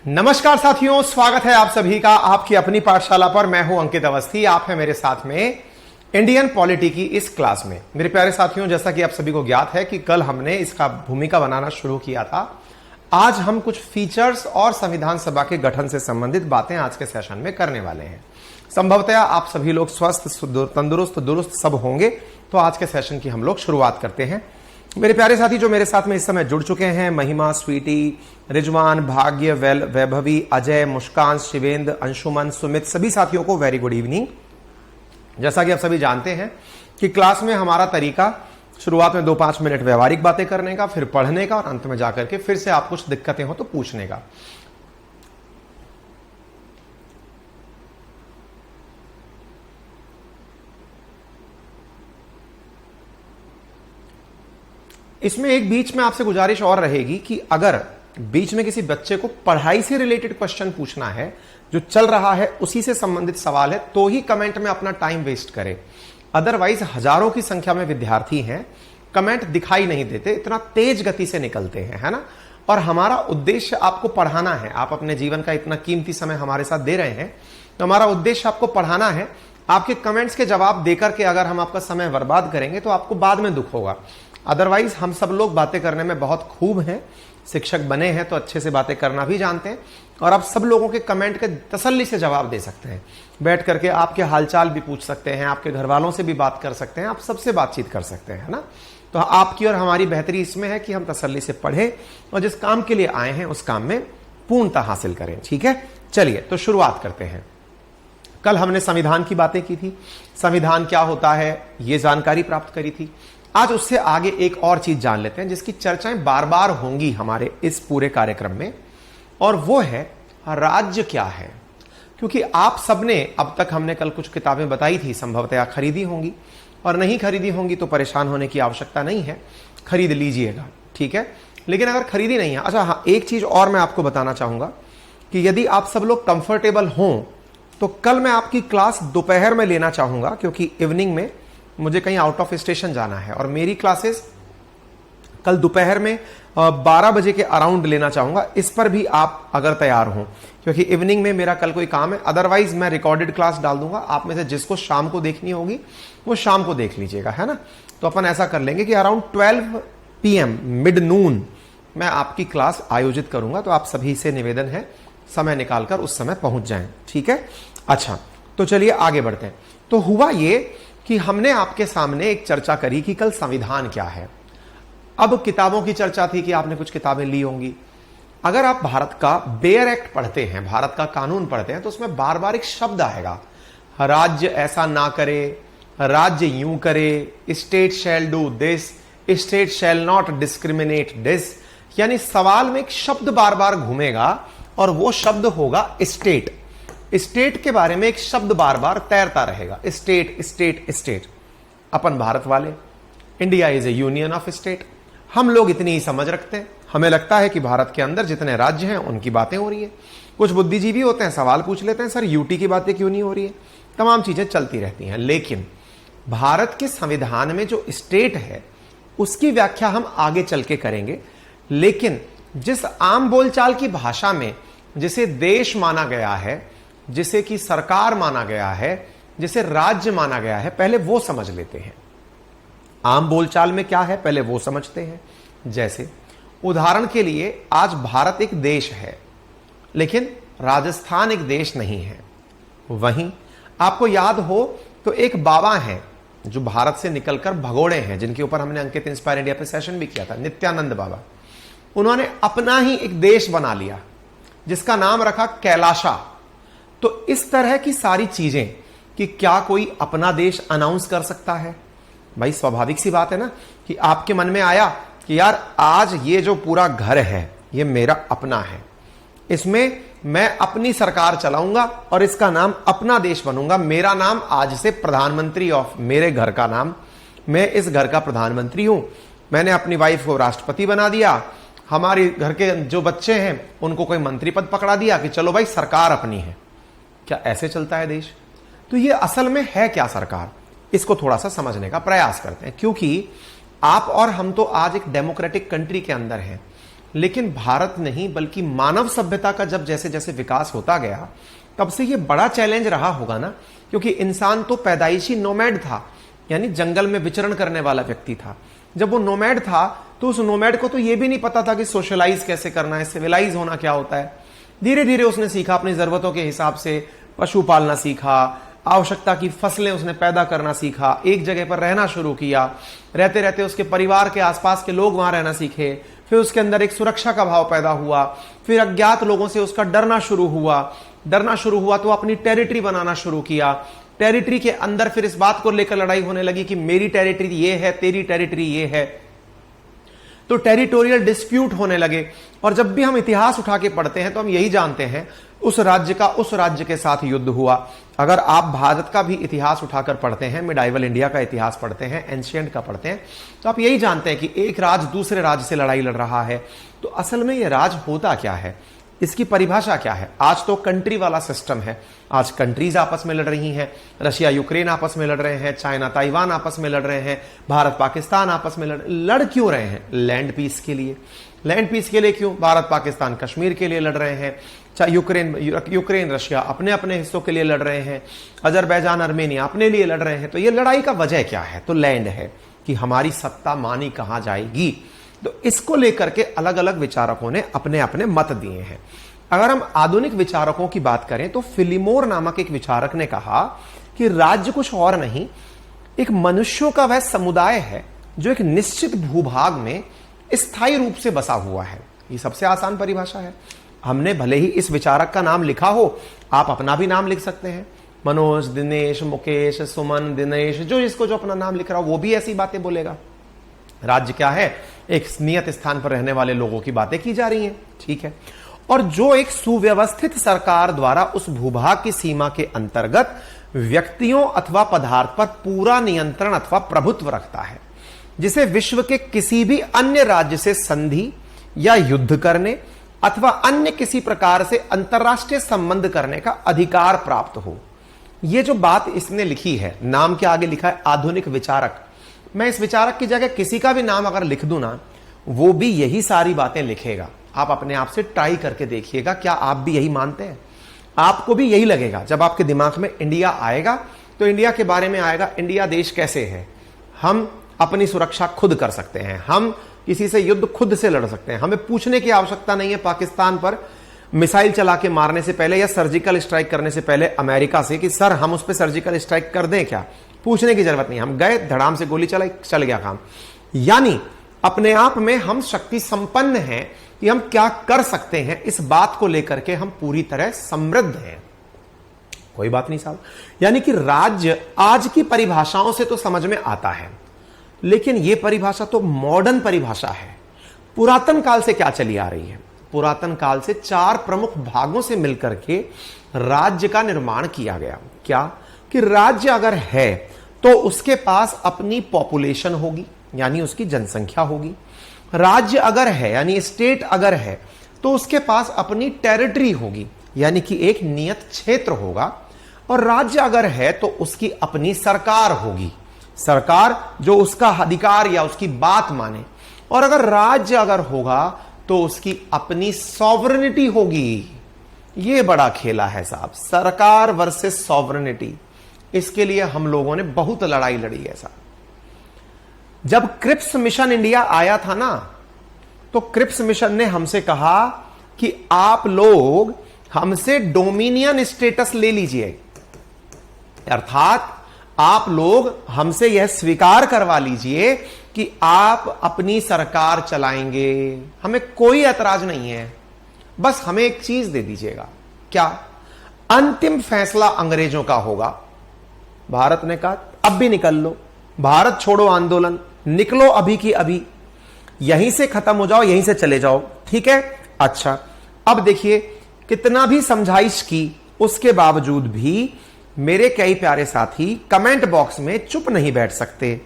नमस्कार साथियों, स्वागत है आप सभी का आपकी अपनी पाठशाला पर। मैं हूं अंकित अवस्थी, आप हैं मेरे साथ में इंडियन पॉलिटी की इस क्लास में। मेरे प्यारे साथियों, जैसा कि आप सभी को ज्ञात है कि कल हमने इसका भूमिका बनाना शुरू किया था। आज हम कुछ फीचर्स और संविधान सभा के गठन से संबंधित बातें आज के सेशन में करने वाले हैं। संभवतः आप सभी लोग स्वस्थ, तंदुरुस्त, दुरुस्त सब होंगे। तो आज के सेशन की हम लोग शुरुआत करते हैं। मेरे प्यारे साथी जो मेरे साथ में इस समय जुड़ चुके हैं, महिमा, स्वीटी, रिजवान, भाग्य, वैभवी, अजय, मुस्कान, शिवेंद्र, अंशुमन, सुमित, सभी साथियों को वेरी गुड इवनिंग। जैसा कि आप सभी जानते हैं कि क्लास में हमारा तरीका शुरुआत में 2-5 मिनट व्यवहारिक बातें करने का, फिर पढ़ने का और अंत में जाकर के फिर से आप कुछ दिक्कतें हो तो पूछने का। इसमें एक बीच में आपसे गुजारिश और रहेगी कि अगर बीच में किसी बच्चे को पढ़ाई से रिलेटेड क्वेश्चन पूछना है, जो चल रहा है उसी से संबंधित सवाल है, तो ही कमेंट में अपना टाइम वेस्ट करें। अदरवाइज हजारों की संख्या में विद्यार्थी हैं, कमेंट दिखाई नहीं देते, इतना तेज गति से निकलते हैं, है ना। और हमारा उद्देश्य आपको पढ़ाना है। आप अपने जीवन का इतना कीमती समय हमारे साथ दे रहे हैं, तो हमारा उद्देश्य आपको पढ़ाना है। आपके कमेंट्स के जवाब देकर के अगर हम आपका समय बर्बाद करेंगे तो आपको बाद में दुख होगा। अदरवाइज हम सब लोग बातें करने में बहुत खूब हैं, शिक्षक बने हैं तो अच्छे से बातें करना भी जानते हैं, और आप सब लोगों के कमेंट के तसल्ली से जवाब दे सकते हैं। बैठ करके आपके हालचाल भी पूछ सकते हैं, आपके घर वालों से भी बात कर सकते हैं, आप सबसे बातचीत कर सकते हैं, है ना। तो आपकी और हमारी बेहतरी इसमें है कि हम तसल्ली से पढ़ें और जिस काम के लिए आए हैं उस काम में पूर्णता हासिल करें। ठीक है, चलिए तो शुरुआत करते हैं। कल हमने संविधान की बातें की थी, संविधान क्या होता है ये जानकारी प्राप्त करी थी। आज उससे आगे एक और चीज जान लेते हैं जिसकी चर्चाएं बार बार होंगी हमारे इस पूरे कार्यक्रम में, और वो है राज्य क्या है। क्योंकि आप सबने अब तक हमने कल कुछ किताबें बताई थी, संभवतः खरीदी होंगी, और नहीं खरीदी होंगी तो परेशान होने की आवश्यकता नहीं है, खरीद लीजिएगा, ठीक है। लेकिन अगर खरीदी नहीं है, अच्छा हाँ, एक चीज और मैं आपको बताना चाहूंगा कि यदि आप सब लोग कंफर्टेबल हों तो कल मैं आपकी क्लास दोपहर में लेना चाहूंगा, क्योंकि इवनिंग में मुझे कहीं आउट ऑफ स्टेशन जाना है और मेरी क्लासेस कल दोपहर में 12 बजे के अराउंड लेना चाहूंगा। इस पर भी आप अगर तैयार हो, क्योंकि इवनिंग में मेरा कल कोई काम है। अदरवाइज मैं रिकॉर्डेड क्लास डाल दूंगा, आप में से जिसको शाम को देखनी होगी वो शाम को देख लीजिएगा, है ना। तो अपन ऐसा कर लेंगे कि अराउंड 12 PM मिड नून मैं आपकी क्लास आयोजित करूंगा। तो आप सभी से निवेदन है समय निकालकर उस समय पहुंच जाएं, ठीक है। अच्छा, तो चलिए आगे बढ़ते हैं। तो हुआ ये कि हमने आपके सामने एक चर्चा करी कि कल संविधान क्या है। अब किताबों की चर्चा थी कि आपने कुछ किताबें ली होंगी। अगर आप भारत का बेयर एक्ट पढ़ते हैं, भारत का कानून पढ़ते हैं, तो उसमें बार बार एक शब्द आएगा, राज्य ऐसा ना करे, राज्य यूं करे, state shall do this, state shall not discriminate this. यानी सवाल में एक शब्द बार बार घूमेगा और वो शब्द होगा स्टेट। स्टेट के बारे में एक शब्द बार बार तैरता रहेगा, स्टेट स्टेट स्टेट। अपन भारत वाले, India is A union of state, हम लोग इतनी ही समझ रखते हैं। हमें लगता है कि भारत के अंदर जितने राज्य हैं उनकी बातें हो रही है। कुछ बुद्धिजीवी होते हैं, सवाल पूछ लेते हैं, सर यूटी की बातें क्यों नहीं हो रही है। तमाम चीजें चलती रहती हैं। लेकिन भारत के संविधान में जो स्टेट है उसकी व्याख्या हम आगे चल के करेंगे। लेकिन जिस आम बोलचाल की भाषा में जिसे देश माना गया है, जिसे कि सरकार माना गया है, जिसे राज्य माना गया है, पहले वो समझ लेते हैं। आम बोलचाल में क्या है पहले वो समझते हैं। जैसे उदाहरण के लिए आज भारत एक देश है, लेकिन राजस्थान एक देश नहीं है। वहीं आपको याद हो तो एक बाबा हैं जो भारत से निकलकर भगोड़े हैं, जिनके ऊपर हमने अंकित इंस्पायर इंडिया पे सेशन भी किया था, नित्यानंद बाबा। उन्होंने अपना ही एक देश बना लिया जिसका नाम रखा कैलाशा। तो इस तरह की सारी चीजें कि क्या कोई अपना देश अनाउंस कर सकता है? भाई स्वाभाविक सी बात है ना कि आपके मन में आया कि यार आज ये जो पूरा घर है ये मेरा अपना है, इसमें मैं अपनी सरकार चलाऊंगा और इसका नाम अपना देश बनूंगा। मेरा नाम आज से प्रधानमंत्री ऑफ मेरे घर का नाम, मैं इस घर का प्रधानमंत्री हूं। मैंने अपनी वाइफ को राष्ट्रपति बना दिया, हमारे घर के जो बच्चे हैं उनको कोई मंत्री पद पकड़ा दिया कि चलो भाई सरकार अपनी है। क्या ऐसे चलता है देश? तो ये असल में है क्या सरकार? इसको थोड़ा सा समझने का प्रयास करते हैं, क्योंकि आप और हम तो आज एक डेमोक्रेटिक कंट्री के अंदर हैं। लेकिन भारत नहीं बल्कि मानव सभ्यता का जब जैसे जैसे विकास होता गया तब से ये बड़ा चैलेंज रहा होगा ना, क्योंकि इंसान तो पैदाइशी नोमैड था, यानी जंगल में विचरण करने वाला व्यक्ति था। जब वो नोमैड था तो उस नोमैड को तो ये भी नहीं पता था कि सोशलाइज कैसे करना है, सिविलाइज होना क्या होता है। धीरे धीरे उसने सीखा, अपनी जरूरतों के हिसाब से पशु पालना सीखा, आवश्यकता की फसलें उसने पैदा करना सीखा, एक जगह पर रहना शुरू किया, रहते रहते उसके परिवार के आसपास के लोग वहां रहना सीखे, फिर उसके अंदर एक सुरक्षा का भाव पैदा हुआ, फिर अज्ञात लोगों से उसका डरना शुरू हुआ तो अपनी टेरिटरी बनाना शुरू किया। टेरिटरी के अंदर फिर इस बात को लेकर लड़ाई होने लगी कि मेरी टेरिटरी ये है, तेरी टेरिटरी ये है, तो टेरिटोरियल डिस्प्यूट होने लगे। और जब भी हम इतिहास उठा के पढ़ते हैं तो हम यही जानते हैं उस राज्य का उस राज्य के साथ युद्ध हुआ। अगर आप भारत का भी इतिहास उठाकर पढ़ते हैं, मिडाइवल इंडिया का इतिहास पढ़ते हैं, एंशिएंट का पढ़ते हैं, तो आप यही जानते हैं कि एक राज्य दूसरे राज्य से लड़ाई लड़ रहा है। तो असल में यह राज होता क्या है, इसकी परिभाषा क्या है? आज तो कंट्री वाला सिस्टम है, आज कंट्रीज आपस में लड़ रही हैं, रशिया यूक्रेन आपस में लड़ रहे हैं, चाइना ताइवान आपस में लड़ रहे हैं, भारत पाकिस्तान आपस में लड़ क्यों रहे हैं? लैंड पीस के लिए। लैंड पीस के लिए क्यों? भारत पाकिस्तान कश्मीर के लिए लड़ रहे हैं, चाहे यूक्रेन रशिया अपने अपने हिस्सों के लिए लड़ रहे हैं, अजरबैजान अर्मेनिया अपने लिए लड़ रहे हैं। तो ये लड़ाई का वजह क्या है? तो लैंड है कि हमारी सत्ता मानी कहां जाएगी। तो इसको लेकर के अलग अलग विचारकों ने अपने अपने मत दिए हैं। अगर हम आधुनिक विचारकों की बात करें तो फिलिमोर नामक एक विचारक ने कहा कि राज्य कुछ और नहीं, एक मनुष्यों का वह समुदाय है जो एक निश्चित भूभाग में स्थायी रूप से बसा हुआ है। ये सबसे आसान परिभाषा है। हमने भले ही इस विचारक का नाम लिखा हो, आप अपना भी नाम लिख सकते हैं, मनोज, दिनेश, मुकेश, सुमन, दिनेश, जो जिसको जो अपना नाम लिख रहा हो वो भी ऐसी बातें बोलेगा। राज्य क्या है? एक नियत स्थान पर रहने वाले लोगों की बातें की जा रही हैं, ठीक है। और जो एक सुव्यवस्थित सरकार द्वारा उस भूभाग की सीमा के अंतर्गत व्यक्तियों अथवा पदार्थ पर पूरा नियंत्रण अथवा प्रभुत्व रखता है, जिसे विश्व के किसी भी अन्य राज्य से संधि या युद्ध करने अथवा अन्य किसी प्रकार से अंतरराष्ट्रीय संबंध करने का अधिकार प्राप्त हो। यह जो बात इसने लिखी है, नाम के आगे लिखा है आधुनिक विचारक। मैं इस विचारक की जगह किसी का भी नाम अगर लिख दूं ना, वो भी यही सारी बातें लिखेगा। आप अपने आप से ट्राई करके देखिएगा, क्या आप भी यही मानते हैं? आपको भी यही लगेगा। जब आपके दिमाग में इंडिया आएगा तो इंडिया के बारे में आएगा, इंडिया देश कैसे है, हम अपनी सुरक्षा खुद कर सकते हैं, हम किसी से युद्ध खुद से लड़ सकते हैं, हमें पूछने की आवश्यकता नहीं है पाकिस्तान पर मिसाइल चला के मारने से पहले या सर्जिकल स्ट्राइक करने से पहले अमेरिका से कि सर हम उस पर सर्जिकल स्ट्राइक कर दें क्या। पूछने की जरूरत नहीं, हम गए, धड़ाम से गोली चलाई, चल गया काम। यानी अपने आप में हम शक्ति संपन्न हैं कि हम क्या कर सकते हैं, इस बात को लेकर के हम पूरी तरह समृद्ध हैं। कोई बात नहीं साहब। यानी कि राज्य आज की परिभाषाओं से तो समझ में आता है, लेकिन यह परिभाषा तो मॉडर्न परिभाषा है। पुरातन काल से क्या चली आ रही है? पुरातन काल से 4 प्रमुख भागों से मिलकर के राज्य का निर्माण किया गया। क्या कि राज्य अगर है तो उसके पास अपनी पॉपुलेशन होगी, यानी उसकी जनसंख्या होगी। राज्य अगर है यानी स्टेट अगर है तो उसके पास अपनी टेरिटरी होगी, यानी कि एक नियत क्षेत्र होगा। और राज्य अगर है तो उसकी अपनी सरकार होगी, सरकार जो उसका अधिकार या उसकी बात माने। और अगर राज्य अगर होगा तो उसकी अपनी सॉवरेनिटी होगी। यह बड़ा खेला है साहब, सरकार वर्सेस सॉवरेनिटी। इसके लिए हम लोगों ने बहुत लड़ाई लड़ी है साहब। जब क्रिप्स मिशन इंडिया आया था ना, तो क्रिप्स मिशन ने हमसे कहा कि आप लोग हमसे डोमिनियन स्टेटस ले लीजिए, अर्थात आप लोग हमसे यह स्वीकार करवा लीजिए कि आप अपनी सरकार चलाएंगे, हमें कोई ऐतराज नहीं है, बस हमें एक चीज दे दीजिएगा। क्या? अंतिम फैसला अंग्रेजों का होगा। भारत ने कहा अब भी निकल लो, भारत छोड़ो आंदोलन, निकलो अभी की अभी, यहीं से खत्म हो जाओ, यहीं से चले जाओ, ठीक है। अच्छा, अब देखिए कितना भी समझाइश की, उसके बावजूद भी मेरे कई प्यारे साथी कमेंट बॉक्स में चुप नहीं बैठ सकते।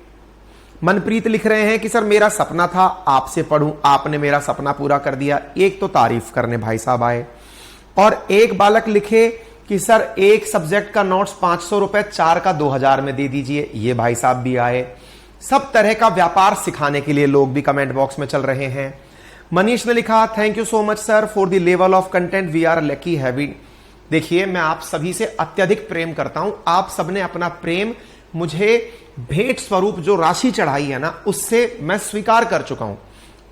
मनप्रीत लिख रहे हैं कि सर मेरा सपना था आपसे पढ़ूं, आपने मेरा सपना पूरा कर दिया। एक तो तारीफ करने भाई साहब आए। और एक बालक लिखे कि सर एक सब्जेक्ट का नोट्स 500 रुपए, 4 का 2000 में दे दीजिए। ये भाई साहब भी आए। सब तरह का व्यापार सिखाने के लिए लोग भी कमेंट बॉक्स में चल रहे हैं। मनीष ने लिखा thank you so much sir for the level of content, we are lucky having. देखिए मैं आप सभी से अत्यधिक प्रेम करता हूं। आप सबने अपना प्रेम मुझे भेंट स्वरूप जो राशि चढ़ाई है ना, उससे मैं स्वीकार कर चुका हूं।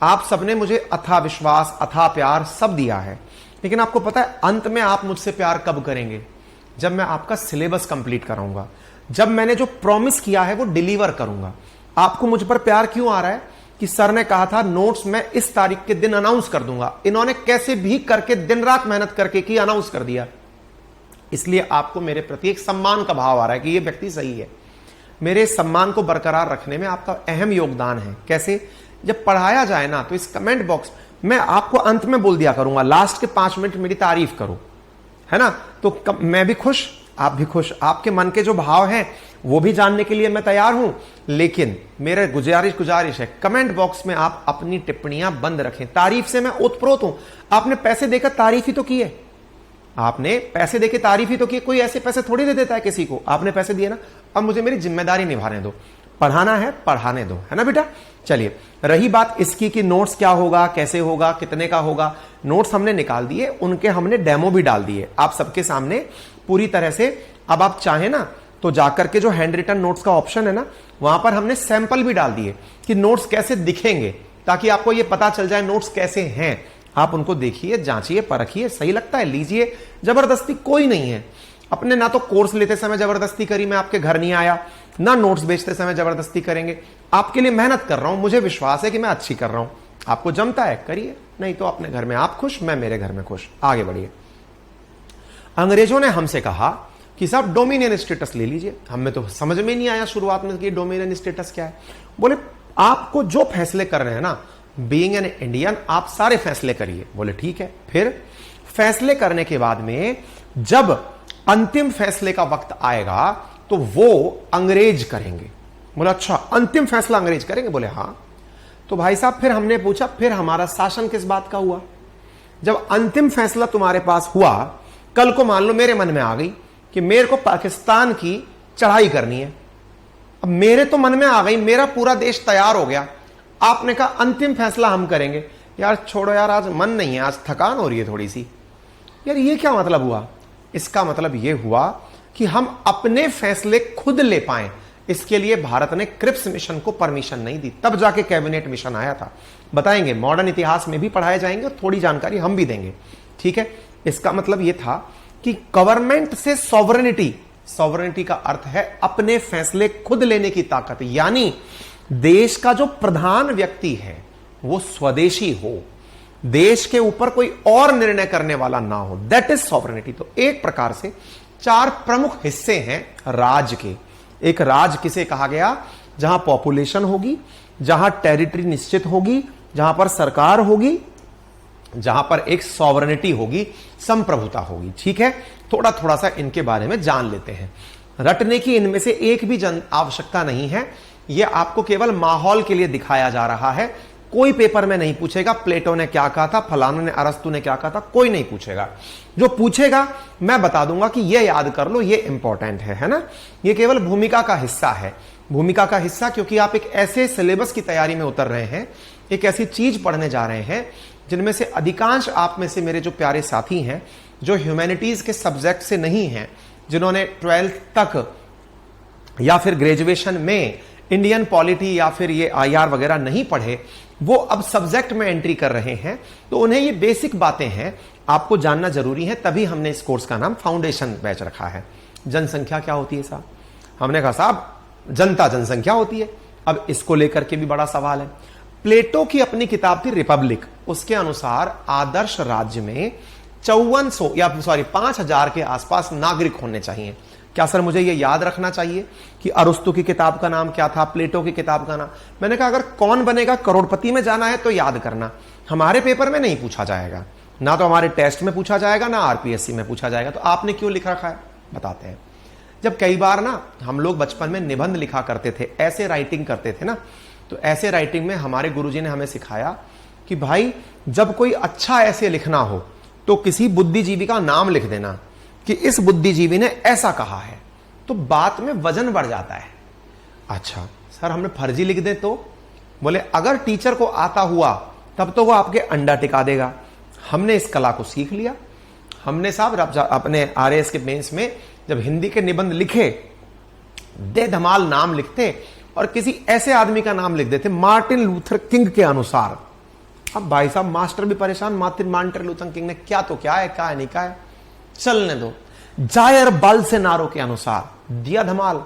आप सबने मुझे अथाह विश्वास, अथाह प्यार सब दिया है। लेकिन आपको पता है अंत में आप मुझसे प्यार कब करेंगे? जब मैं आपका सिलेबस कंप्लीट कराऊंगा, जब मैंने जो प्रॉमिस किया है वो डिलीवर करूंगा। आपको मुझ पर प्यार क्यों आ रहा है कि सर ने कहा था नोट्स मैं इस तारीख के दिन अनाउंस कर दूंगा। इन्होंने कैसे भी करके दिन रात मेहनत करके की अनाउंस कर दिया। इसलिए आपको मेरे प्रति एक सम्मान का भाव आ रहा है कि यह व्यक्ति सही है। मेरे सम्मान को बरकरार रखने में आपका अहम योगदान है। कैसे? जब पढ़ाया जाए ना तो इस कमेंट बॉक्स मैं आपको अंत में बोल दिया करूंगा, लास्ट के 5 मिनट मेरी तारीफ करो, है ना? तो मैं भी खुश, आप भी खुश। आपके मन के जो भाव हैं वो भी जानने के लिए मैं तैयार हूं। लेकिन मेरे गुजारिश है कमेंट बॉक्स में आप अपनी टिप्पणियां बंद रखें। तारीफ से मैं ओतप्रोत हूं। आपने पैसे देकर तारीफ ही तो की है। आपने पैसे देकर तारीफ ही तो की। कोई ऐसे पैसे थोड़ी दे देता है किसी को। आपने पैसे दिए ना, अब मुझे मेरी जिम्मेदारी निभाने दो। पढ़ाना है पढ़ाने दो, है ना बेटा? चलिए, रही बात इसकी कि नोट्स क्या होगा, कैसे होगा, कितने का होगा। नोट्स हमने निकाल दिए, उनके हमने डेमो भी डाल दिए आप सबके सामने पूरी तरह से। अब आप चाहें ना तो जाकर के जो हैंड रिटन नोट्स का ऑप्शन है ना, वहां पर हमने सैंपल भी डाल दिए कि नोट्स कैसे दिखेंगे, ताकि आपको यह पता चल जाए नोट्स कैसे हैं। आप उनको देखिए, जांचिए, परखिए, सही लगता है लीजिए। जबरदस्ती कोई नहीं है। अपने ना तो कोर्स लेते समय जबरदस्ती करी, मैं आपके घर नहीं आया, ना नोट्स बेचते समय जबरदस्ती करेंगे। आपके लिए मेहनत कर रहा हूं, मुझे विश्वास है कि मैं अच्छी कर रहा हूं। आपको जमता है करिए, नहीं तो अपने घर में आप खुश, मैं मेरे घर में खुश। आगे बढ़िए। अंग्रेजों ने हमसे कहा कि साहब डोमिनियन स्टेटस ले लीजिए। हमें तो समझ में नहीं आया शुरुआत में कि डोमिनियन स्टेटस क्या है। बोले आपको जो फैसले करने हैं ना, बीइंग एन इंडियन, आप सारे फैसले करिए। बोले ठीक है। फिर फैसले करने के बाद में जब अंतिम फैसले का वक्त आएगा तो वो अंग्रेज करेंगे। बोला अच्छा, अंतिम फैसला अंग्रेज करेंगे? बोले हां। तो भाई साहब फिर हमने पूछा फिर हमारा शासन किस बात का हुआ? जब अंतिम फैसला तुम्हारे पास हुआ, कल को मान लो मेरे मन में आ गई कि मेरे को पाकिस्तान की चढ़ाई करनी है। अब मेरे तो मन में आ गई, मेरा पूरा देश तैयार हो गया। आपने कहा अंतिम फैसला हम करेंगे। यार छोड़ो यार, आज मन नहीं है, आज थकान हो रही है थोड़ी सी। यार ये क्या मतलब हुआ? इसका मतलब यह हुआ कि हम अपने फैसले खुद ले पाएं। इसके लिए भारत ने क्रिप्स मिशन को परमिशन नहीं दी, तब जाके कैबिनेट मिशन आया था। बताएंगे, मॉडर्न इतिहास में भी पढ़ाए जाएंगे और थोड़ी जानकारी हम भी देंगे, ठीक है? इसका मतलब यह था कि गवर्नमेंट से सॉवरेनिटी का अर्थ है अपने फैसले खुद लेने की ताकत। यानी देश का जो प्रधान व्यक्ति है वो स्वदेशी हो, देश के ऊपर कोई और निर्णय करने वाला ना हो, दैट इज सॉवरेनिटी। तो एक प्रकार से 4 प्रमुख हिस्से हैं राज के। एक राज किसे कहा गया? जहां पॉपुलेशन होगी, जहां टेरिटरी निश्चित होगी, जहां पर सरकार होगी, जहां पर एक सॉवरेनिटी होगी, संप्रभुता होगी, ठीक है? थोड़ा थोड़ा सा इनके बारे में जान लेते हैं। रटने की इनमें से एक भी आवश्यकता नहीं है। यह आपको केवल माहौल के लिए दिखाया जा रहा है। कोई पेपर में नहीं पूछेगा प्लेटो ने क्या कहा था, फलाना ने, अरस्तु ने क्या कहा था, कोई नहीं पूछेगा। जो पूछेगा मैं बता दूंगा कि यह याद कर लो, यह इंपॉर्टेंट है ना? यह केवल भूमिका का हिस्सा है। भूमिका का हिस्सा क्योंकि आप एक ऐसे सिलेबस की तैयारी में उतर रहे हैं, एक ऐसी चीज पढ़ने जा रहे हैं जिनमें से अधिकांश आप में से मेरे जो प्यारे साथी हैं जो ह्यूमैनिटीज के सब्जेक्ट से नहीं हैं, जिन्होंने 12th तक या फिर ग्रेजुएशन में इंडियन पॉलिटी या फिर ये IR वगैरह नहीं पढ़े, वो अब सब्जेक्ट में एंट्री कर रहे हैं, तो उन्हें ये बेसिक बातें हैं आपको जानना जरूरी है। तभी हमने इस कोर्स का नाम फाउंडेशन बैच रखा है। जनसंख्या क्या होती है साहब? हमने कहा साहब जनता जनसंख्या होती है। अब इसको लेकर के भी बड़ा सवाल है। प्लेटो की अपनी किताब थी रिपब्लिक, उसके अनुसार आदर्श राज्य में 5000 के आसपास नागरिक होने चाहिए। क्या सर मुझे यह याद रखना चाहिए कि अरस्तु की किताब का नाम क्या था, प्लेटो की किताब का नाम? मैंने कहा अगर कौन बनेगा करोड़पति में जाना है तो याद करना, हमारे पेपर में नहीं पूछा जाएगा, ना तो हमारे टेस्ट में पूछा जाएगा, ना RPSC में पूछा जाएगा। तो आपने क्यों लिख रखा है बताते हैं। जब कई बार ना हम लोग बचपन में निबंध लिखा करते थे, ऐसे राइटिंग करते थे ना, तो ऐसे राइटिंग में हमारे गुरुजी ने हमें सिखाया कि भाई जब कोई अच्छा ऐसे लिखना हो तो किसी बुद्धिजीवी का नाम लिख देना कि इस बुद्धिजीवी ने ऐसा कहा है, तो बात में वजन बढ़ जाता है। अच्छा सर हमने फर्जी लिख दे तो? बोले अगर टीचर को आता हुआ तब तो वो आपके अंडा टिका देगा। हमने इस कला को सीख लिया। हमने साहब अपने आरएएस के मेंस में जब हिंदी के निबंध लिखे, दे धमाल नाम लिखते और किसी ऐसे आदमी का नाम लिख देते मार्टिन लूथर किंग के अनुसार। अब भाई साहब मास्टर भी परेशान, मार्टिन लूथर किंग ने क्या तो क्या है, क्या है नहीं क्या है, चलने दो। जायर बाल्सेनारो के अनुसार दिया धमाल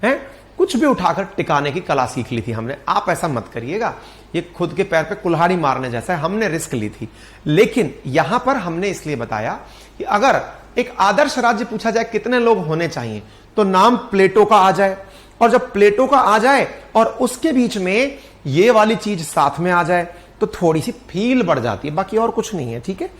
है। कुछ भी उठाकर टिकाने की कला सीख ली थी हमने। आप ऐसा मत करिएगा, ये खुद के पैर पे कुल्हाड़ी मारने जैसा है। हमने रिस्क ली थी, लेकिन यहां पर हमने इसलिए बताया कि अगर एक आदर्श राज्य पूछा जाए कितने लोग होने चाहिए, तो नाम प्लेटो का आ जाए, और जब प्लेटो का आ जाए और उसके बीच में ये वाली चीज साथ में आ जाए तो थोड़ी सी फील बढ़ जाती है, बाकी और कुछ नहीं है। ठीक है,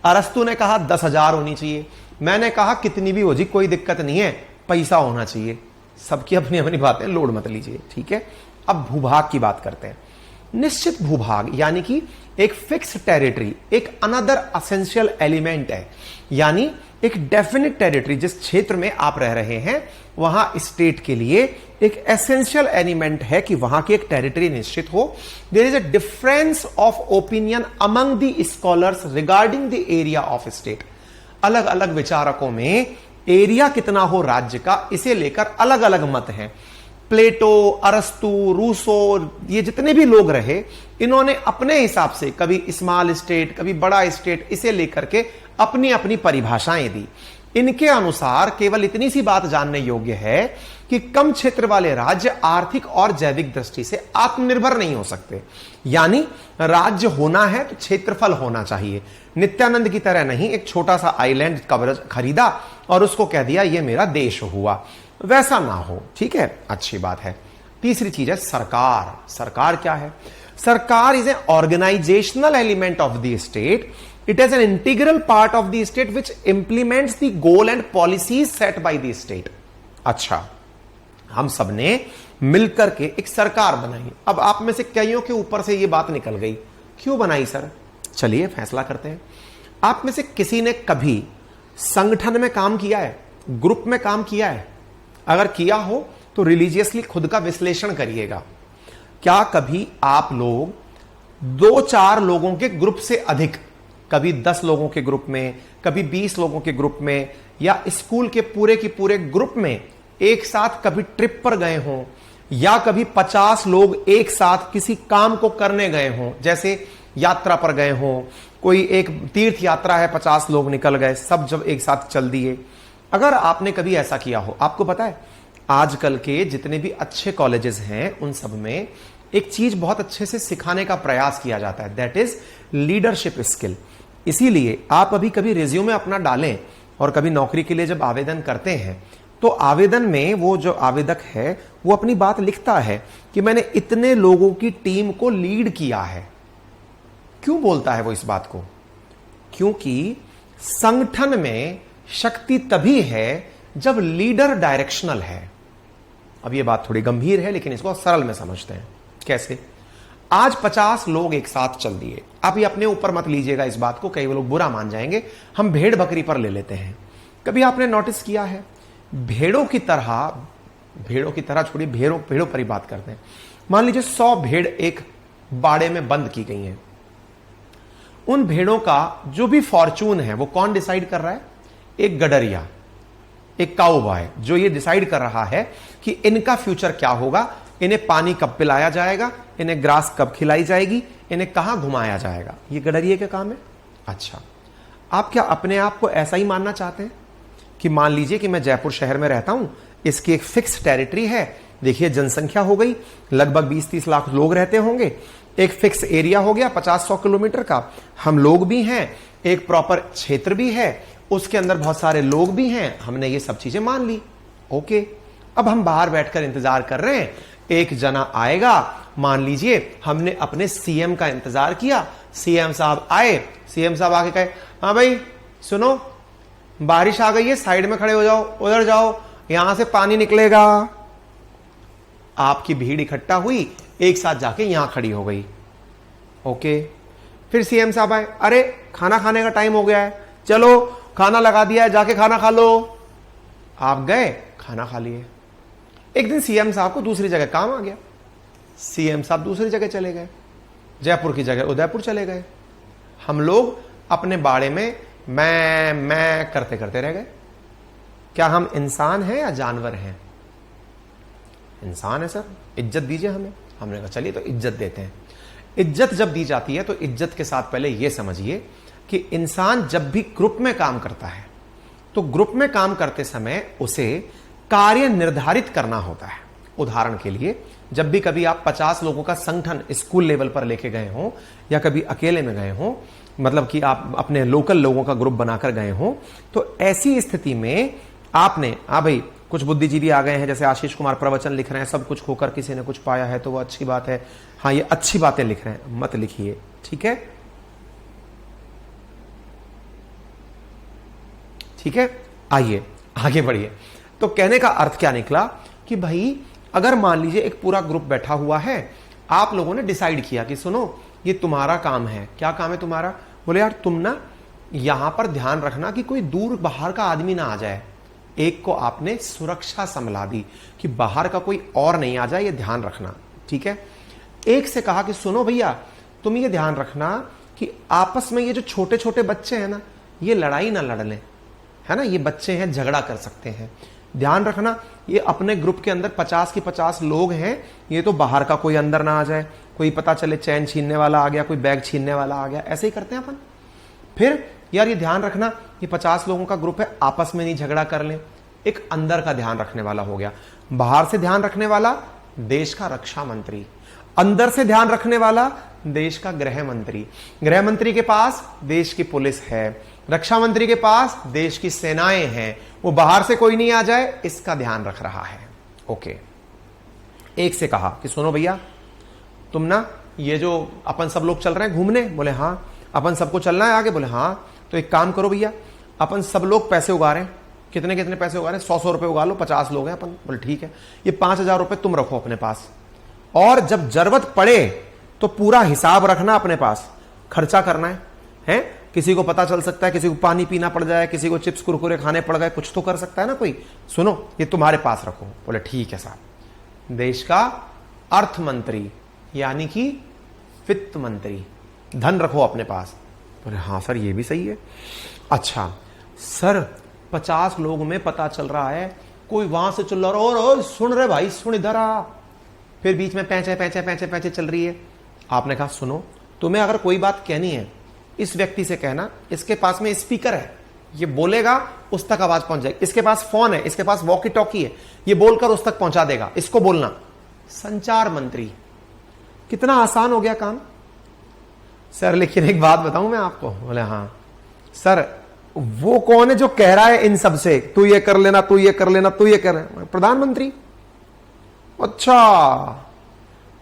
अरस्तु ने कहा 10,000 होनी चाहिए, मैंने कहा कितनी भी हो जी कोई दिक्कत नहीं है, पैसा होना चाहिए। सबकी अपनी अपनी बातें, लोड मत लीजिए। ठीक है, अब भूभाग की बात करते हैं। निश्चित भूभाग यानी कि एक फिक्स टेरिटरी एक अनदर असेंशियल एलिमेंट है, यानी एक डेफिनेट टेरिटरी जिस क्षेत्र में आप रह रहे हैं वहां स्टेट के लिए एक एसेंशियल एलिमेंट है कि वहां की एक टेरिटरी निश्चित हो। There is a difference of opinion among the scholars regarding the area of state. अलग अलग विचारकों में एरिया कितना हो राज्य का, इसे लेकर अलग अलग मत हैं। प्लेटो, अरस्तु, रूसो, ये जितने भी लोग रहे, इन्होंने अपने हिसाब से कभी स्मॉल स्टेट, कभी बड़ा स्टेट, इसे लेकर के अपनी अपनी परिभाषाएं दी। इनके अनुसार केवल इतनी सी बात जानने योग्य है कि कम क्षेत्र वाले राज्य आर्थिक और जैविक दृष्टि से आत्मनिर्भर नहीं हो सकते। यानी राज्य होना है तो क्षेत्रफल होना चाहिए। नित्यानंद की तरह नहीं, एक छोटा सा आइलैंड कवरेज खरीदा और उसको कह दिया ये मेरा देश हुआ, वैसा ना हो। ठीक है, अच्छी बात है। तीसरी चीज है सरकार। सरकार क्या है? सरकार is a organisational element of the state. It is an integral part of the state which implements the goal and policies set by the state. अच्छा, हम सबने मिलकर के एक सरकार बनाई। अब आप में से कईयों के ऊपर से यह बात निकल गई, क्यों बनाई सर? चलिए फैसला करते हैं। आप में से किसी ने कभी संगठन में काम किया है, ग्रुप में काम किया है? अगर किया हो तो रिलीजियसली खुद का विश्लेषण करिएगा। क्या कभी आप लोग 2-4 लोगों के ग्रुप से अधिक, कभी 10 लोगों के ग्रुप में, कभी 20 लोगों के ग्रुप में, या स्कूल के पूरे के पूरे ग्रुप में एक साथ कभी ट्रिप पर गए हों, या कभी 50 लोग एक साथ किसी काम को करने गए हों, जैसे यात्रा पर गए हों, कोई एक तीर्थ यात्रा है, 50 लोग निकल गए, सब जब एक साथ चल दिए। अगर आपने कभी ऐसा किया हो, आपको पता है आजकल के जितने भी अच्छे कॉलेजेस हैं उन सब में एक चीज बहुत अच्छे से सिखाने का प्रयास किया जाता है, दैट इज लीडरशिप स्किल। इसीलिए आप अभी कभी रिज्यूमे अपना डालें और कभी नौकरी के लिए जब आवेदन करते हैं तो आवेदन में वो जो आवेदक है वो अपनी बात लिखता है कि मैंने इतने लोगों की टीम को लीड किया है। क्यों बोलता है वो इस बात को? क्योंकि संगठन में शक्ति तभी है जब लीडर डायरेक्शनल है। अब ये बात थोड़ी गंभीर है लेकिन इसको सरल में समझते हैं। कैसे? आज 50 लोग एक साथ चल दिए। आप ये अपने ऊपर मत लीजिएगा इस बात को, कई लोग बुरा मान जाएंगे। हम भेड़ बकरी पर ले लेते हैं। कभी आपने नोटिस किया है भेड़ों की तरह छोड़िए, भेड़ों पर ही बात करते हैं। मान लीजिए 100 भेड़ एक बाड़े में बंद की गई हैं। उन भेड़ों का जो भी फॉर्चून है वो कौन डिसाइड कर रहा है? एक गडरिया, एक काउबॉय, जो ये डिसाइड कर रहा है कि इनका फ्यूचर क्या होगा, इन्हें पानी कब पिलाया जाएगा, इन्हें ग्रास कब खिलाई जाएगी, इन्हें कहां घुमाया जाएगा। ये गडरिये का काम है। अच्छा, आप क्या अपने आप को ऐसा ही मानना चाहते हैं कि मान लीजिए कि मैं जयपुर शहर में रहता हूं, इसकी एक फिक्स टेरिटरी है, देखिए जनसंख्या हो गई लगभग 20-30 लाख लोग रहते होंगे, एक फिक्स एरिया हो गया 50-100 किलोमीटर का, हम लोग भी हैं, एक प्रॉपर क्षेत्र भी है, उसके अंदर बहुत सारे लोग भी हैं, हमने ये सब चीजें मान ली। ओके, अब हम बाहर बैठकर इंतजार कर रहे हैं, एक जना आएगा। मान लीजिए हमने अपने सीएम का इंतजार किया, सीएम साहब आए, सीएम साहब आके कहे हाँ भाई सुनो बारिश आ गई है, साइड में खड़े हो जाओ, उधर जाओ, यहां से पानी निकलेगा। आपकी भीड़ इकट्ठा हुई, एक साथ जाके यहां खड़ी हो गई। ओके, फिर सीएम साहब आए, अरे खाना खाने का टाइम हो गया है, चलो खाना लगा दिया है, जाके खाना खा लो। आप गए, खाना खा लिए। एक दिन सीएम साहब को दूसरी जगह काम आ गया, सीएम साहब दूसरी जगह चले गए। जयपुर की जगह उदयपुर चले गए। हम लोग अपने बाड़े में मैं करते करते रह गए। क्या हम इंसान हैं या जानवर हैं? इंसान है सर, इज्जत दीजिए हमें। हमने कहा चलिए तो इज्जत देते हैं। इज्जत जब दी जाती है तो इज्जत के साथ पहले यह समझिए कि इंसान जब भी ग्रुप में काम करता है तो ग्रुप में काम करते समय उसे कार्य निर्धारित करना होता है। उदाहरण के लिए, जब भी कभी आप 50 लोगों का संगठन स्कूल लेवल पर लेके गए हो या कभी अकेले में गए हो, मतलब कि आप अपने लोकल लोगों का ग्रुप बनाकर गए हो, तो ऐसी स्थिति में आपने भाई कुछ बुद्धिजीवी आ गए हैं, जैसे आशीष कुमार प्रवचन लिख रहे हैं, सब कुछ खोकर किसी ने कुछ पाया है तो वो अच्छी बात है। हाँ, ये अच्छी बातें लिख रहे हैं, मत लिखिए, ठीक है? ठीक है, आइए आगे बढ़िए। तो कहने का अर्थ क्या निकला कि भाई अगर मान लीजिए एक पूरा ग्रुप बैठा हुआ है, आप लोगों ने डिसाइड किया कि सुनो ये तुम्हारा काम है। क्या काम है तुम्हारा? बोले यार तुम ना यहां पर ध्यान रखना कि कोई दूर बाहर का आदमी ना आ जाए। एक को आपने सुरक्षा संभला दी कि बाहर का कोई और नहीं आ जाए, ये ध्यान रखना, ठीक है? एक से कहा कि सुनो भैया तुम ये ध्यान रखना कि आपस में ये जो छोटे छोटे बच्चे हैं ना, ये लड़ाई ना लड़ लें, है ना? ये बच्चे हैं, झगड़ा कर सकते हैं, ध्यान रखना। ये अपने ग्रुप के अंदर 50 की 50 लोग हैं, ये तो बाहर का कोई अंदर ना आ जाए, कोई पता चले चैन छीनने वाला आ गया, कोई बैग छीनने वाला आ गया, ऐसे ही करते हैं अपन। फिर यार ये ध्यान रखना कि 50 लोगों का ग्रुप है, आपस में नहीं झगड़ा कर लें। एक अंदर का ध्यान रखने वाला हो गया। बाहर से ध्यान रखने वाला देश का रक्षा मंत्री, अंदर से ध्यान रखने वाला देश का गृह मंत्री। गृह मंत्री के पास देश की पुलिस है, रक्षा मंत्री के पास देश की सेनाएं हैं, वो बाहर से कोई नहीं आ जाए इसका ध्यान रख रहा है। ओके, एक से कहा कि सुनो भैया तुम ना ये जो अपन सब लोग चल रहे हैं घूमने, बोले हाँ। अपन सबको चलना है आगे, बोले हाँ। तो एक काम करो भैया, अपन सब लोग पैसे उगा रहे हैं, कितने कितने पैसे उगा रहे हैं? 100 रुपए उगा लो, 50 लोग हैं अपन। बोले ठीक है, ये 5000 रुपए तुम रखो अपने पास, और जब जरूरत पड़े तो पूरा हिसाब रखना अपने पास, खर्चा करना है? किसी को पता चल सकता है, किसी को पानी पीना पड़ जाए, किसी को चिप्स कुरकुरे खाने पड़ गए, कुछ तो कर सकता है ना कोई। सुनो ये तुम्हारे पास रखो। बोले ठीक है साहब। देश का अर्थ मंत्री यानी कि वित्त मंत्री, धन रखो अपने पास। बोले हाँ सर ये भी सही है। अच्छा सर 50 लोगों में पता चल रहा है, कोई वहां से चल रहा है, और सुन रहे भाई सुन इधर आ। फिर बीच में पैंचे पैंचे पैंचे पैंचे चल रही है। आपने कहा सुनो तुम्हें अगर कोई बात कहनी है इस व्यक्ति से कहना, इसके पास में स्पीकर है, ये बोलेगा उस तक आवाज पहुंच जाएगी, इसके पास फोन है, इसके पास वॉकी टॉकी है, ये बोलकर उस तक पहुंचा देगा, इसको बोलना। संचार मंत्री, कितना आसान हो गया काम। सर लेकिन एक बात बताऊं मैं आपको। बोले हाँ सर, वो कौन है जो कह रहा है इन सब से तू ये कर लेना, तू ये कर लेना, तू ये कर लेना? प्रधानमंत्री। अच्छा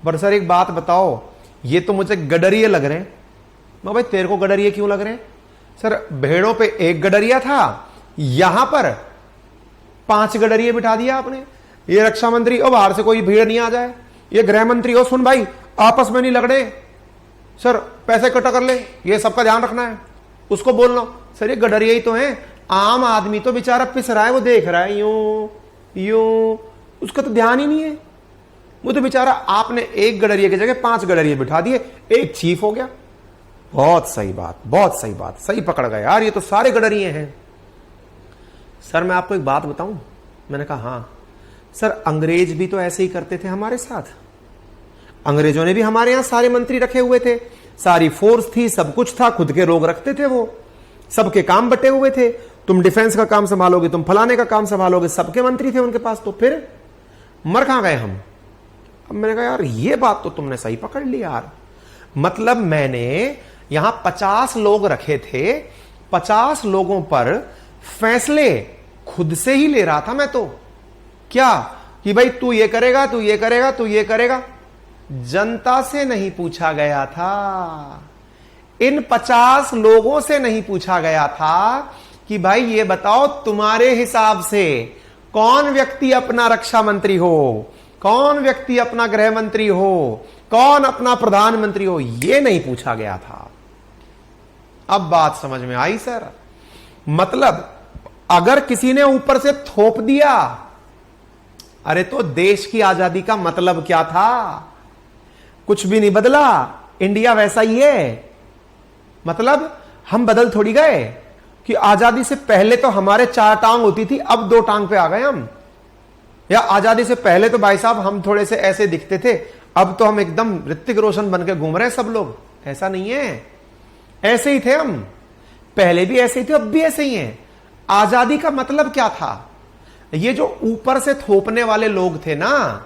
पर सर एक बात बताओ, ये तो मुझे गडरिये लग रहे हैं। मैं भाई तेरे को गडरिये क्यों लग रहे हैं? सर भेड़ों पे एक गडरिया था, यहां पर 5 गडरिये बिठा दिया आपने। ये रक्षा मंत्री, ओ बाहर से कोई भीड़ नहीं आ जाए। ये गृह मंत्री, ओ सुन भाई आपस में नहीं लग रहे, सर पैसे इकट्ठा कर ले, ये सबका ध्यान रखना है, उसको बोलना। सर ये गडरिया ही तो है, आम आदमी तो बेचारा पिस रहा है, वो देख रहा है यूं यूं, उसका तो ध्यान ही नहीं है। वो तो बेचारा, आपने एक गडरिये की जगह 5 गडरिये बिठा दिए, एक चीफ हो गया। बहुत सही बात, बहुत सही बात, सही पकड़ गए यार, ये तो सारे गडरिये हैं। सर मैं आपको एक बात बताऊं? मैंने कहा हाँ। सर अंग्रेज भी तो ऐसे ही करते थे हमारे साथ। अंग्रेजों ने भी हमारे यहां सारे मंत्री रखे हुए थे, सारी फोर्स थी, सब कुछ था, खुद के लोग रखते थे, वो सबके काम बटे हुए थे। तुम डिफेंस का काम संभालोगे, तुम फलाने का काम संभालोगे, सबके मंत्री थे उनके पास। तो फिर मर कहां गए हम? अब मैंने कहा यार ये बात तो तुमने सही पकड़ ली यार। मतलब मैंने यहां 50 लोग रखे थे, 50 लोगों पर फैसले खुद से ही ले रहा था मैं तो। क्या कि भाई तू ये करेगा, तू ये करेगा, तू ये करेगा। जनता से नहीं पूछा गया था, इन 50 लोगों से नहीं पूछा गया था कि भाई ये बताओ तुम्हारे हिसाब से कौन व्यक्ति अपना रक्षा मंत्री हो, कौन व्यक्ति अपना गृह मंत्री हो, कौन अपना प्रधानमंत्री हो, ये नहीं पूछा गया था। अब बात समझ में आई सर? मतलब अगर किसी ने ऊपर से थोप दिया, अरे तो देश की आजादी का मतलब क्या था? कुछ भी नहीं बदला। इंडिया वैसा ही है। मतलब हम बदल थोड़ी गए कि आजादी से पहले तो हमारे 4 टांग होती थी, अब 2 टांग पे आ गए हम। या आजादी से पहले तो भाई साहब हम थोड़े से ऐसे दिखते थे, अब तो हम एकदम ऋतिक रोशन बन के घूम रहे हैं सब लोग। ऐसा नहीं है, ऐसे ही थे हम, पहले भी ऐसे ही थे, अब भी ऐसे ही हैं। आजादी का मतलब क्या था? ये जो ऊपर से थोपने वाले लोग थे ना,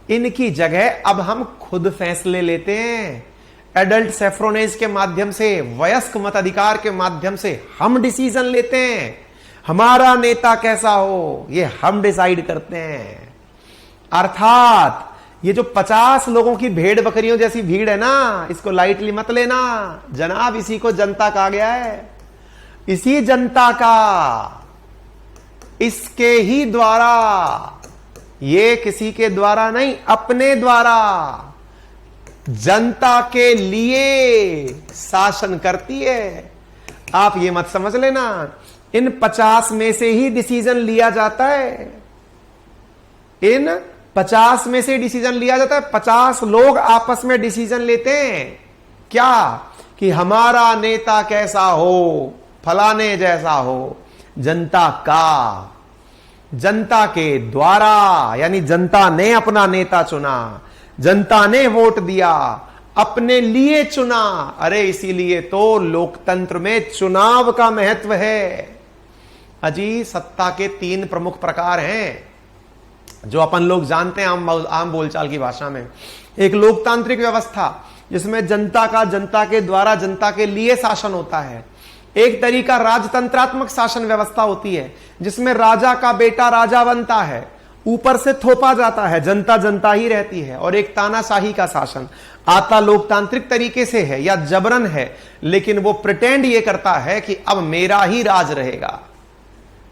इनकी जगह अब हम खुद फैसले लेते हैं। एडल्ट सेफ्रोनेज के माध्यम से, वयस्क मताधिकार के माध्यम से हम डिसीजन लेते हैं। हमारा नेता कैसा हो ये हम डिसाइड करते हैं। अर्थात ये जो 50 लोगों की भेड़ बकरियों जैसी भीड़ है ना, इसको लाइटली मत लेना जनाब। इसी को जनता कहा गया है, इसी जनता का, इसके ही द्वारा, ये किसी के द्वारा नहीं, अपने द्वारा जनता के लिए शासन करती है। आप ये मत समझ लेना इन 50 में से ही डिसीजन लिया जाता है, इन 50 में से डिसीजन लिया जाता है। 50 लोग आपस में डिसीजन लेते हैं क्या? कि हमारा नेता कैसा हो, फलाने जैसा हो। जनता का, जनता के द्वारा, यानी जनता ने अपना नेता चुना, जनता ने वोट दिया, अपने लिए चुना। अरे इसीलिए तो लोकतंत्र में चुनाव का महत्व है। अजी सत्ता के 3 प्रमुख प्रकार हैं जो अपन लोग जानते हैं आम बोलचाल की भाषा में। एक लोकतांत्रिक व्यवस्था जिसमें जनता का, जनता के द्वारा, जनता के लिए शासन होता है। एक तरीका राजतंत्रात्मक शासन व्यवस्था होती है जिसमें राजा का बेटा राजा बनता है, ऊपर से थोपा जाता है, जनता जनता ही रहती है। और एक तानाशाही का शासन आता लोकतांत्रिक तरीके से है या जबरन है, लेकिन वो प्रिटेंड ये करता है कि अब मेरा ही राज रहेगा।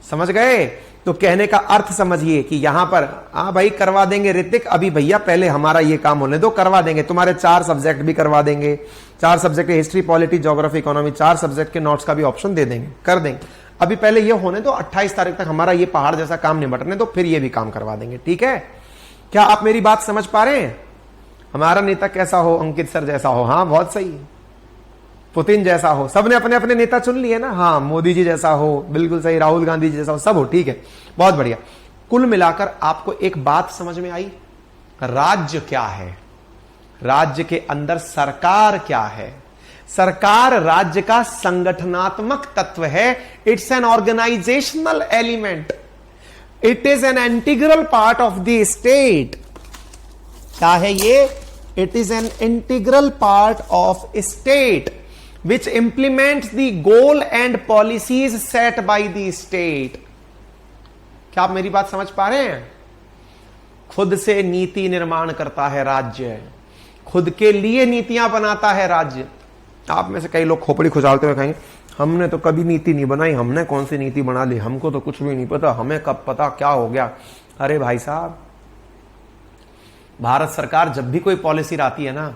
समझ गए? तो कहने का अर्थ समझिए कि यहां पर भाई करवा देंगे ऋतिक, अभी भैया पहले हमारा ये काम होने दो, करवा देंगे। तुम्हारे 4 सब्जेक्ट भी करवा देंगे, 4 subject history, polity, geography, economy, 4 subject के नोट्स का भी ऑप्शन दे देंगे, कर देंगे। अभी पहले ये होने दो, 28 तारीख तक हमारा ये पहाड़ जैसा काम निपटने दो, फिर ये भी काम करवा देंगे। ठीक है? क्या आप मेरी बात समझ पा रहे हैं? हमारा नेता कैसा हो? अंकित सर जैसा हो। हाँ बहुत सही। पुतिन जैसा हो, सबने अपने अपने नेता चुन लिए ना। हाँ मोदी जी जैसा हो, बिल्कुल सही, राहुल गांधी जी जैसा हो, सब हो। ठीक है, बहुत बढ़िया। कुल मिलाकर आपको एक बात समझ में आई, राज्य क्या है, राज्य के अंदर सरकार क्या है। सरकार राज्य का संगठनात्मक तत्व है। It's an organisational element, it is an integral part of the state. क्या है ये? It is an integral part of state which implements the goal and policies set by the state। क्या आप मेरी बात समझ पा रहे हैं? खुद से नीति निर्माण करता है राज्य, खुद के लिए नीतियां बनाता है राज्य। आप में से कई लोग खोपड़ी खुजालते हुए कहेंगे हमने तो कभी नीति नहीं बनाई, हमने कौन सी नीति बना ली, हमको तो कुछ भी नहीं पता, हमें कब पता क्या हो गया। अरे भाई साहब, भारत सरकार जब भी कोई पॉलिसी आती है ना,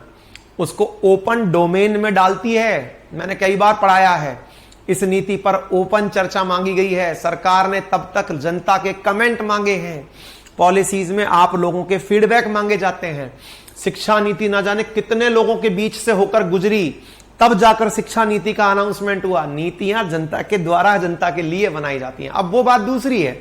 उसको ओपन डोमेन में डालती है। मैंने कई बार पढ़ाया है, इस नीति पर ओपन चर्चा मांगी गई है, सरकार ने तब तक जनता के कमेंट मांगे हैं, पॉलिसीज में आप लोगों के फीडबैक मांगे जाते हैं। शिक्षा नीति ना जाने कितने लोगों के बीच से होकर गुजरी, तब जाकर शिक्षा नीति का अनाउंसमेंट हुआ। नीतियां जनता के द्वारा, जनता के लिए बनाई जाती हैं। अब वो बात दूसरी है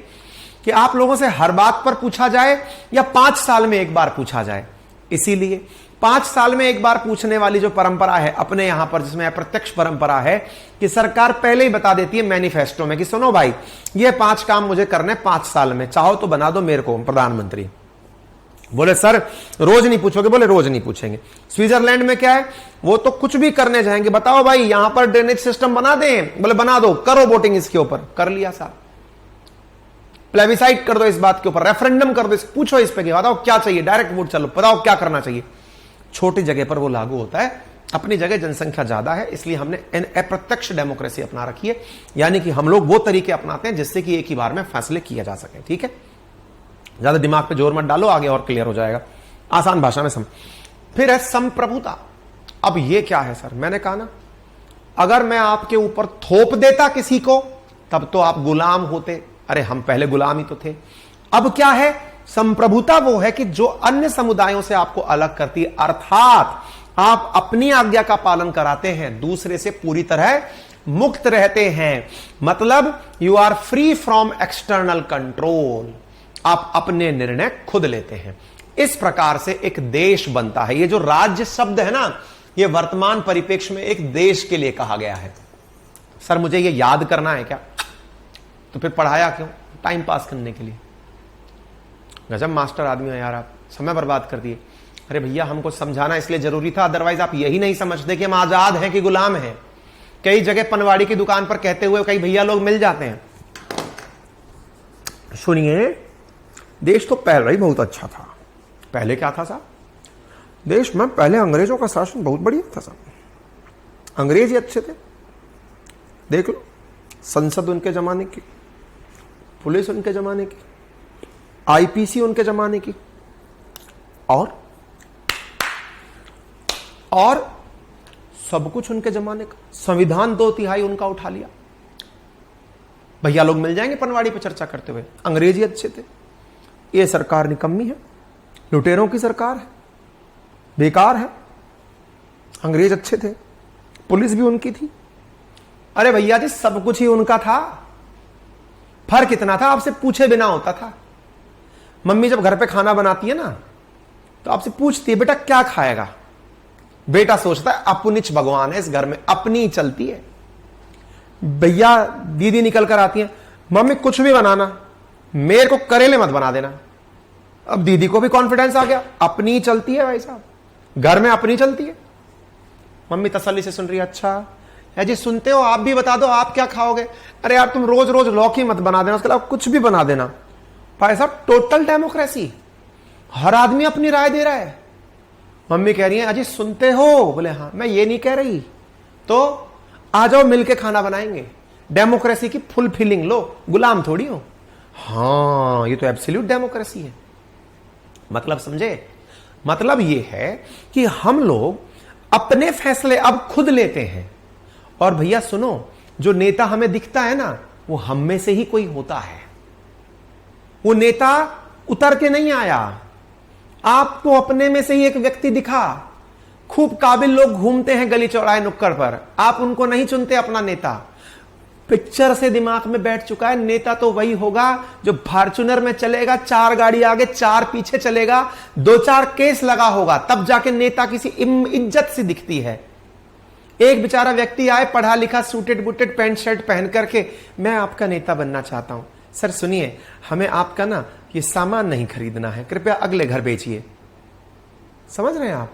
कि आप लोगों से हर बात पर पूछा जाए या 5 साल में एक बार पूछा जाए। इसीलिए 5 साल में एक बार पूछने वाली जो परंपरा है अपने यहां पर, जिसमें अप्रत्यक्ष परंपरा है कि सरकार पहले ही बता देती है मैनिफेस्टो में कि सुनो भाई, ये 5 काम मुझे करने 5 साल में, चाहो तो बना दो मेरे को प्रधानमंत्री। बोले सर रोज नहीं पूछोगे? बोले रोज नहीं पूछेंगे। स्विट्जरलैंड में क्या है, वो तो कुछ भी करने जाएंगे, बताओ भाई यहां पर ड्रेनेज सिस्टम बना दें, बोले बना दो, करो वोटिंग इसके ऊपर, कर लिया साहब। प्लेबिसाइट कर दो इस बात के ऊपर, रेफरेंडम कर दो, पूछो इस पे, बताओ क्या चाहिए, डायरेक्ट वोट, चलो बताओ क्या करना चाहिए। छोटी जगह पर वो लागू होता है, अपनी जगह जनसंख्या ज्यादा है, इसलिए हमने अप्रत्यक्ष डेमोक्रेसी अपना रखी है, यानी कि हम लोग वो तरीके अपनाते हैं जिससे कि एक ही बार में फैसले किए जा सके। ठीक है, ज्यादा दिमाग पे जोर मत डालो, आगे और क्लियर हो जाएगा, आसान भाषा में समझ। फिर है संप्रभुता। अब ये क्या है सर? मैंने कहा ना, अगर मैं आपके ऊपर थोप देता किसी को तब तो आप गुलाम होते। अरे हम पहले गुलाम ही तो थे। अब क्या है? संप्रभुता वो है कि जो अन्य समुदायों से आपको अलग करती है, अर्थात आप अपनी आज्ञा का पालन कराते हैं, दूसरे से पूरी तरह मुक्त रहते हैं। मतलब you are free from external control, आप अपने निर्णय खुद लेते हैं। इस प्रकार से एक देश बनता है। ये जो राज्य शब्द है ना, ये वर्तमान परिप्रेक्ष्य में एक देश के लिए कहा गया है। सर मुझे ये याद करना है क्या? तो फिर पढ़ाया क्यों? टाइम पास करने के लिए। गजब मास्टर आदमी है यार, आप समय बर्बाद कर दिए। अरे भैया हमको समझाना इसलिए जरूरी था, अदरवाइज आप यही नहीं समझते कि हम आजाद हैं कि गुलाम हैं। कई जगह पनवाड़ी की दुकान पर कहते हुए कई भैया लोग मिल जाते हैं। सुनिए, देश तो पहले ही बहुत अच्छा था। पहले क्या था साहब? देश में पहले अंग्रेजों का शासन बहुत बढ़िया था साहब। अंग्रेज ही अच्छे थे। देख लो, संसद उनके जमाने की, पुलिस उनके जमाने की, आईपीसी उनके जमाने की, और सब कुछ उनके जमाने का। संविधान 2/3 उनका उठा लिया। भैया लोग मिल जाएंगे पनवाड़ी पर चर्चा करते हुए, अंग्रेज ही अच्छे थे, ये सरकार निकम्मी है, लुटेरों की सरकार है, बेकार है, अंग्रेज अच्छे थे, पुलिस भी उनकी थी। अरे भैया जी सब कुछ ही उनका था। फर्क इतना था, आपसे पूछे बिना होता था। मम्मी जब घर पे खाना बनाती है ना, तो आपसे पूछती है बेटा क्या खाएगा। बेटा सोचता है अपनिच भगवान है इस घर में, अपनी ही चलती है। भैया दीदी निकल कर आती है, मम्मी कुछ भी बनाना, मेरे को करेले मत बना देना। अब दीदी को भी कॉन्फिडेंस आ गया, अपनी ही चलती है भाई साहब, घर में अपनी चलती है। मम्मी तसल्ली से सुन रही है, अच्छा है जी, सुनते हो, आप भी बता दो आप क्या खाओगे। अरे यार तुम रोज रोज लौकी मत बना देना, उसके अलावा कुछ भी बना देना। भाई साहब टोटल डेमोक्रेसी, हर आदमी अपनी राय दे रहा है। मम्मी कह रही है अजी सुनते हो? बोले हाँ। मैं ये नहीं कह रही, तो आ जाओ मिलके खाना बनाएंगे। डेमोक्रेसी की फुल फीलिंग लो, गुलाम थोड़ी हो। हाँ ये तो एब्सोल्यूट डेमोक्रेसी है। मतलब समझे? मतलब ये है कि हम लोग अपने फैसले अब खुद लेते हैं। और भैया सुनो, जो नेता हमें दिखता है ना, वो हम में से ही कोई होता है। वो नेता उतर के नहीं आया, आपको अपने में से ही एक व्यक्ति दिखा। खूब काबिल लोग घूमते हैं गली चौराहे नुक्कड़ पर, आप उनको नहीं चुनते अपना नेता। पिक्चर से दिमाग में बैठ चुका है, नेता तो वही होगा जो फॉर्च्यूनर में चलेगा, 4 गाड़ी आगे 4 पीछे चलेगा, 2-4 केस लगा होगा, तब जाके नेता किसी इज्जत से दिखती है। एक बेचारा व्यक्ति आए पढ़ा लिखा, सूटेड बूटेड पैंट शर्ट पहन करके, मैं आपका नेता बनना चाहता हूं। सर सुनिए, हमें आपका ना ये सामान नहीं खरीदना है, कृपया अगले घर बेचिए। समझ रहे हैं आप?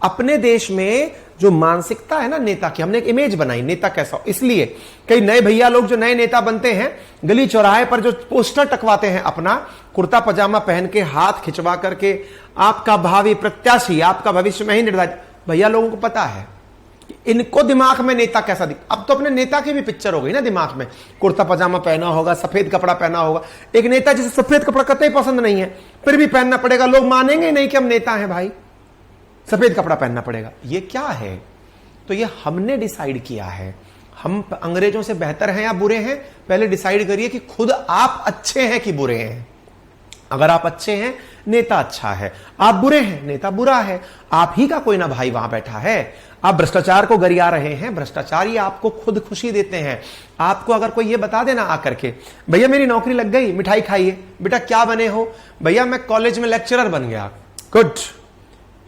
अपने देश में जो मानसिकता है ना नेता की, हमने एक इमेज बनाई नेता कैसा हो। इसलिए कई नए भैया लोग जो नए नेता बनते हैं, गली चौराहे पर जो पोस्टर टकवाते हैं, अपना कुर्ता पजामा पहन के, हाथ खिंचवा करके, आपका भावी प्रत्याशी, आपका भविष्य में ही निर्धारित। भैया लोगों को पता है इनको दिमाग में नेता कैसा दिख। अब तो अपने नेता की भी पिक्चर हो गई ना दिमाग में, कुर्ता पजामा पहना होगा, सफेद कपड़ा पहना होगा। एक नेता जिसे सफेद कपड़ा कतई पसंद नहीं है, फिर भी पहनना पड़ेगा, लोग मानेंगे नहीं कि हम नेता हैं भाई, सफेद कपड़ा पहनना पड़ेगा। ये क्या है? तो ये हमने डिसाइड किया है। हम अंग्रेजों से बेहतर हैं या बुरे हैं? पहले डिसाइड करिए कि खुद आप अच्छे हैं कि बुरे हैं। अगर आप अच्छे हैं, नेता अच्छा है। आप बुरे हैं, नेता बुरा है। आप ही का कोई ना भाई वहां बैठा है। आप भ्रष्टाचार को गरिया रहे हैं, भ्रष्टाचारी आपको खुद खुशी देते हैं। आपको अगर कोई ये बता देना आकर के, भैया मेरी नौकरी लग गई, मिठाई खाइए। बेटा क्या बने हो? भैया मैं कॉलेज में लेक्चरर बन गया। गुड,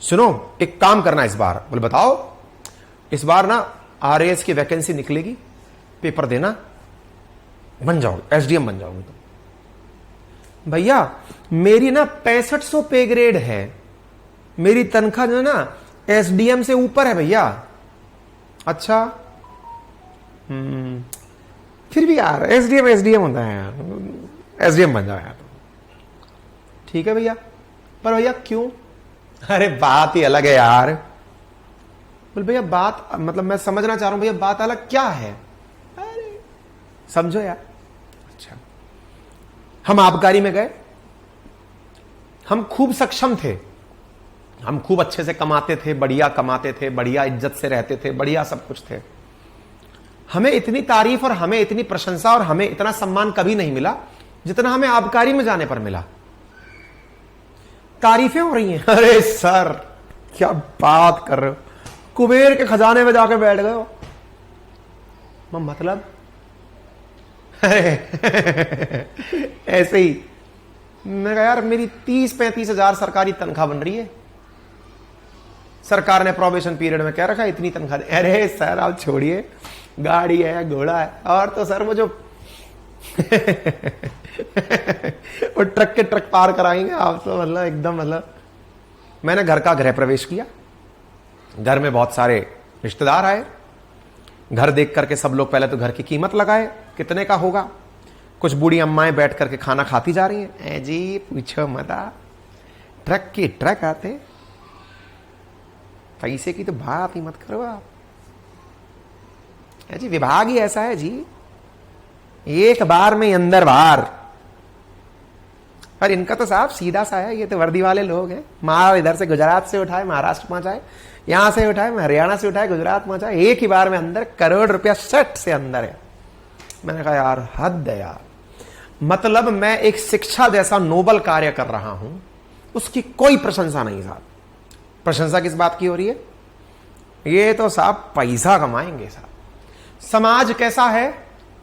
सुनो एक काम करना इस बार। बोले बताओ। इस बार ना आरएएस की वैकेंसी निकलेगी, पेपर देना, बन जाओगे, एसडीएम बन जाओगे तुम। भैया मेरी ना 6500 पे ग्रेड है, मेरी तनख्वाह जो है ना एसडीएम से ऊपर है भैया। अच्छा फिर भी यार एसडीएम होता है यार, एसडीएम बन जाओ यार। ठीक है भैया, पर भैया क्यों? अरे बात ही अलग है यार। बोल भैया बात, मतलब मैं समझना चाह रहा हूं भैया, बात अलग क्या है? अरे समझो यार। अच्छा, हम आबकारी में गए, हम खूब सक्षम थे, हम खूब अच्छे से कमाते थे, बढ़िया कमाते थे, बढ़िया इज्जत से रहते थे, बढ़िया सब कुछ थे। हमें इतनी तारीफ और हमें इतनी प्रशंसा और हमें इतना सम्मान कभी नहीं मिला जितना हमें आबकारी में जाने पर मिला। तारीफें हो रही हैं, अरे सर क्या बात कर रहे हो, कुबेर के खजाने में जाके बैठ गए हो। मतलब ऐसे ही मैं कहा यार मेरी 30-35 हजार सरकारी तनख्वाह बन रही है, सरकार ने प्रोबेशन पीरियड में कह रखा है इतनी तनख्वाह। अरे सर आप छोड़िए, गाड़ी है, घोड़ा है, और तो सर वो जो वो ट्रक के ट्रक पार कराएंगे आप तो, मतलब एकदम, मतलब मैंने घर का गृह प्रवेश किया, घर में बहुत सारे रिश्तेदार आए, घर देख करके सब लोग पहले तो घर की कीमत लगाए कितने का होगा। कुछ बूढ़ी अम्माएं बैठ करके खाना खाती जा रही हैं। ए जी पूछो मत, ट्रक के ट्रक आते, पैसे की तो बात ही मत करो आप। जी विभाग ही ऐसा है जी, एक बार में अंदर बाहर। पर इनका तो साहब सीधा सा है, ये तो वर्दी वाले लोग हैं। माल इधर से गुजरात से उठाए महाराष्ट्र पहुंचाए, यहां से उठाए हरियाणा से उठाए गुजरात पहुंचाए, एक ही बार में अंदर करोड़ रुपया सट से अंदर है। मैंने कहा यार हद है यार, मतलब मैं एक शिक्षा जैसा नोबल कार्य कर रहा हूं, उसकी कोई प्रशंसा नहीं साहब। प्रशंसा किस बात की हो रही है? ये तो साहब पैसा कमाएंगे साहब। समाज कैसा है,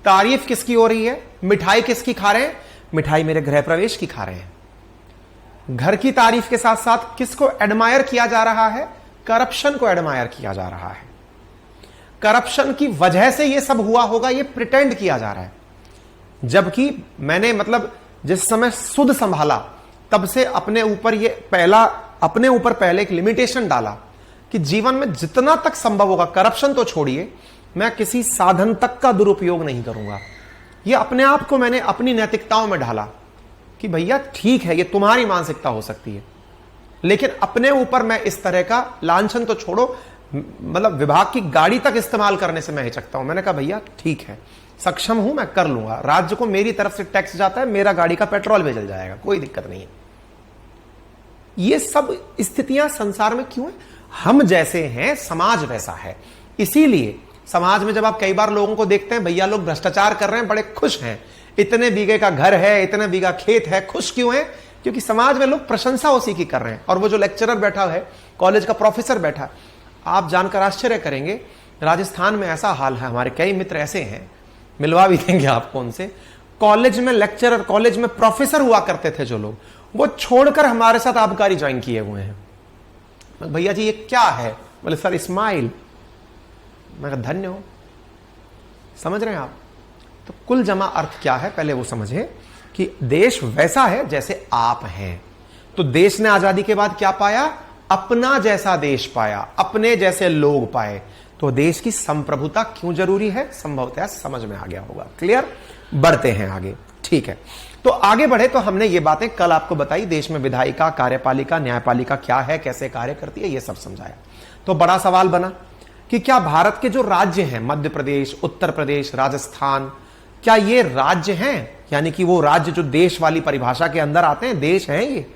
तारीफ किसकी हो रही है, मिठाई किसकी खा रहे हैं? मिठाई मेरे गृह प्रवेश की खा रहे हैं। घर की तारीफ के साथ साथ किसको एडमायर किया जा रहा है? करप्शन को एडमायर किया जा रहा है। करप्शन की वजह से यह सब हुआ होगा, यह प्रिटेंड किया जा रहा है। जबकि मैंने मतलब जिस समय सुध संभाला तब से अपने ऊपर पहले एक लिमिटेशन डाला कि जीवन में जितना तक संभव होगा, करप्शन तो छोड़िए, मैं किसी साधन तक का दुरुपयोग नहीं करूंगा। यह अपने आप को मैंने अपनी नैतिकताओं में ढाला कि भैया ठीक है, यह तुम्हारी मानसिकता हो सकती है, लेकिन अपने ऊपर मैं इस तरह का लांछन तो छोड़ो, मतलब विभाग की गाड़ी तक इस्तेमाल करने से मैं हिचकता हूं। मैंने कहा भैया ठीक है, सक्षम हूं, मैं कर लूंगा, राज्य को मेरी तरफ से टैक्स जाता है, मेरा गाड़ी का पेट्रोल भी जल जाएगा, कोई दिक्कत नहीं है। ये सब स्थितियां संसार में क्यों है? हम जैसे हैं, समाज वैसा है। इसीलिए समाज में जब आप कई बार लोगों को देखते हैं, भैया लोग भ्रष्टाचार कर रहे हैं, बड़े खुश हैं, इतने बीघे का घर है, इतने बीघा खेत है, खुश क्यों है? क्योंकि समाज में लोग प्रशंसा उसी की कर रहे हैं। और वो जो लेक्चरर बैठा है, कॉलेज का प्रोफेसर बैठा है, आप जानकर आश्चर्य करेंगे, राजस्थान में ऐसा हाल है, हमारे कई मित्र ऐसे हैं, मिलवा भी देंगे आपको उनसे, कॉलेज में लेक्चरर, कॉलेज में प्रोफेसर हुआ करते थे जो लोग, वो छोड़कर हमारे साथ आबकारी ज्वाइन किए हुए हैं। भैया जी ये क्या है? बोले सर स्माइल। मैं कहा धन्य हो। समझ रहे हैं आप? तो कुल जमा अर्थ क्या है, पहले वो समझे कि देश वैसा है जैसे आप हैं। तो देश ने आजादी के बाद क्या पाया? अपना जैसा देश पाया, अपने जैसे लोग पाए। तो देश की संप्रभुता क्यों जरूरी है, संभवतः समझ में आ गया होगा। क्लियर? बढ़ते हैं आगे। ठीक है, तो आगे बढ़े तो हमने ये बातें कल आपको बताई, देश में विधायिका, कार्यपालिका, न्यायपालिका क्या है, कैसे कार्य करती है, ये सब समझाया। तो बड़ा सवाल बना कि क्या भारत के जो राज्य हैं, मध्य प्रदेश, उत्तर प्रदेश, राजस्थान, क्या ये राज्य हैं? यानी कि वो राज्य जो देश वाली परिभाषा के अंदर आते हैं, देश हैं ये?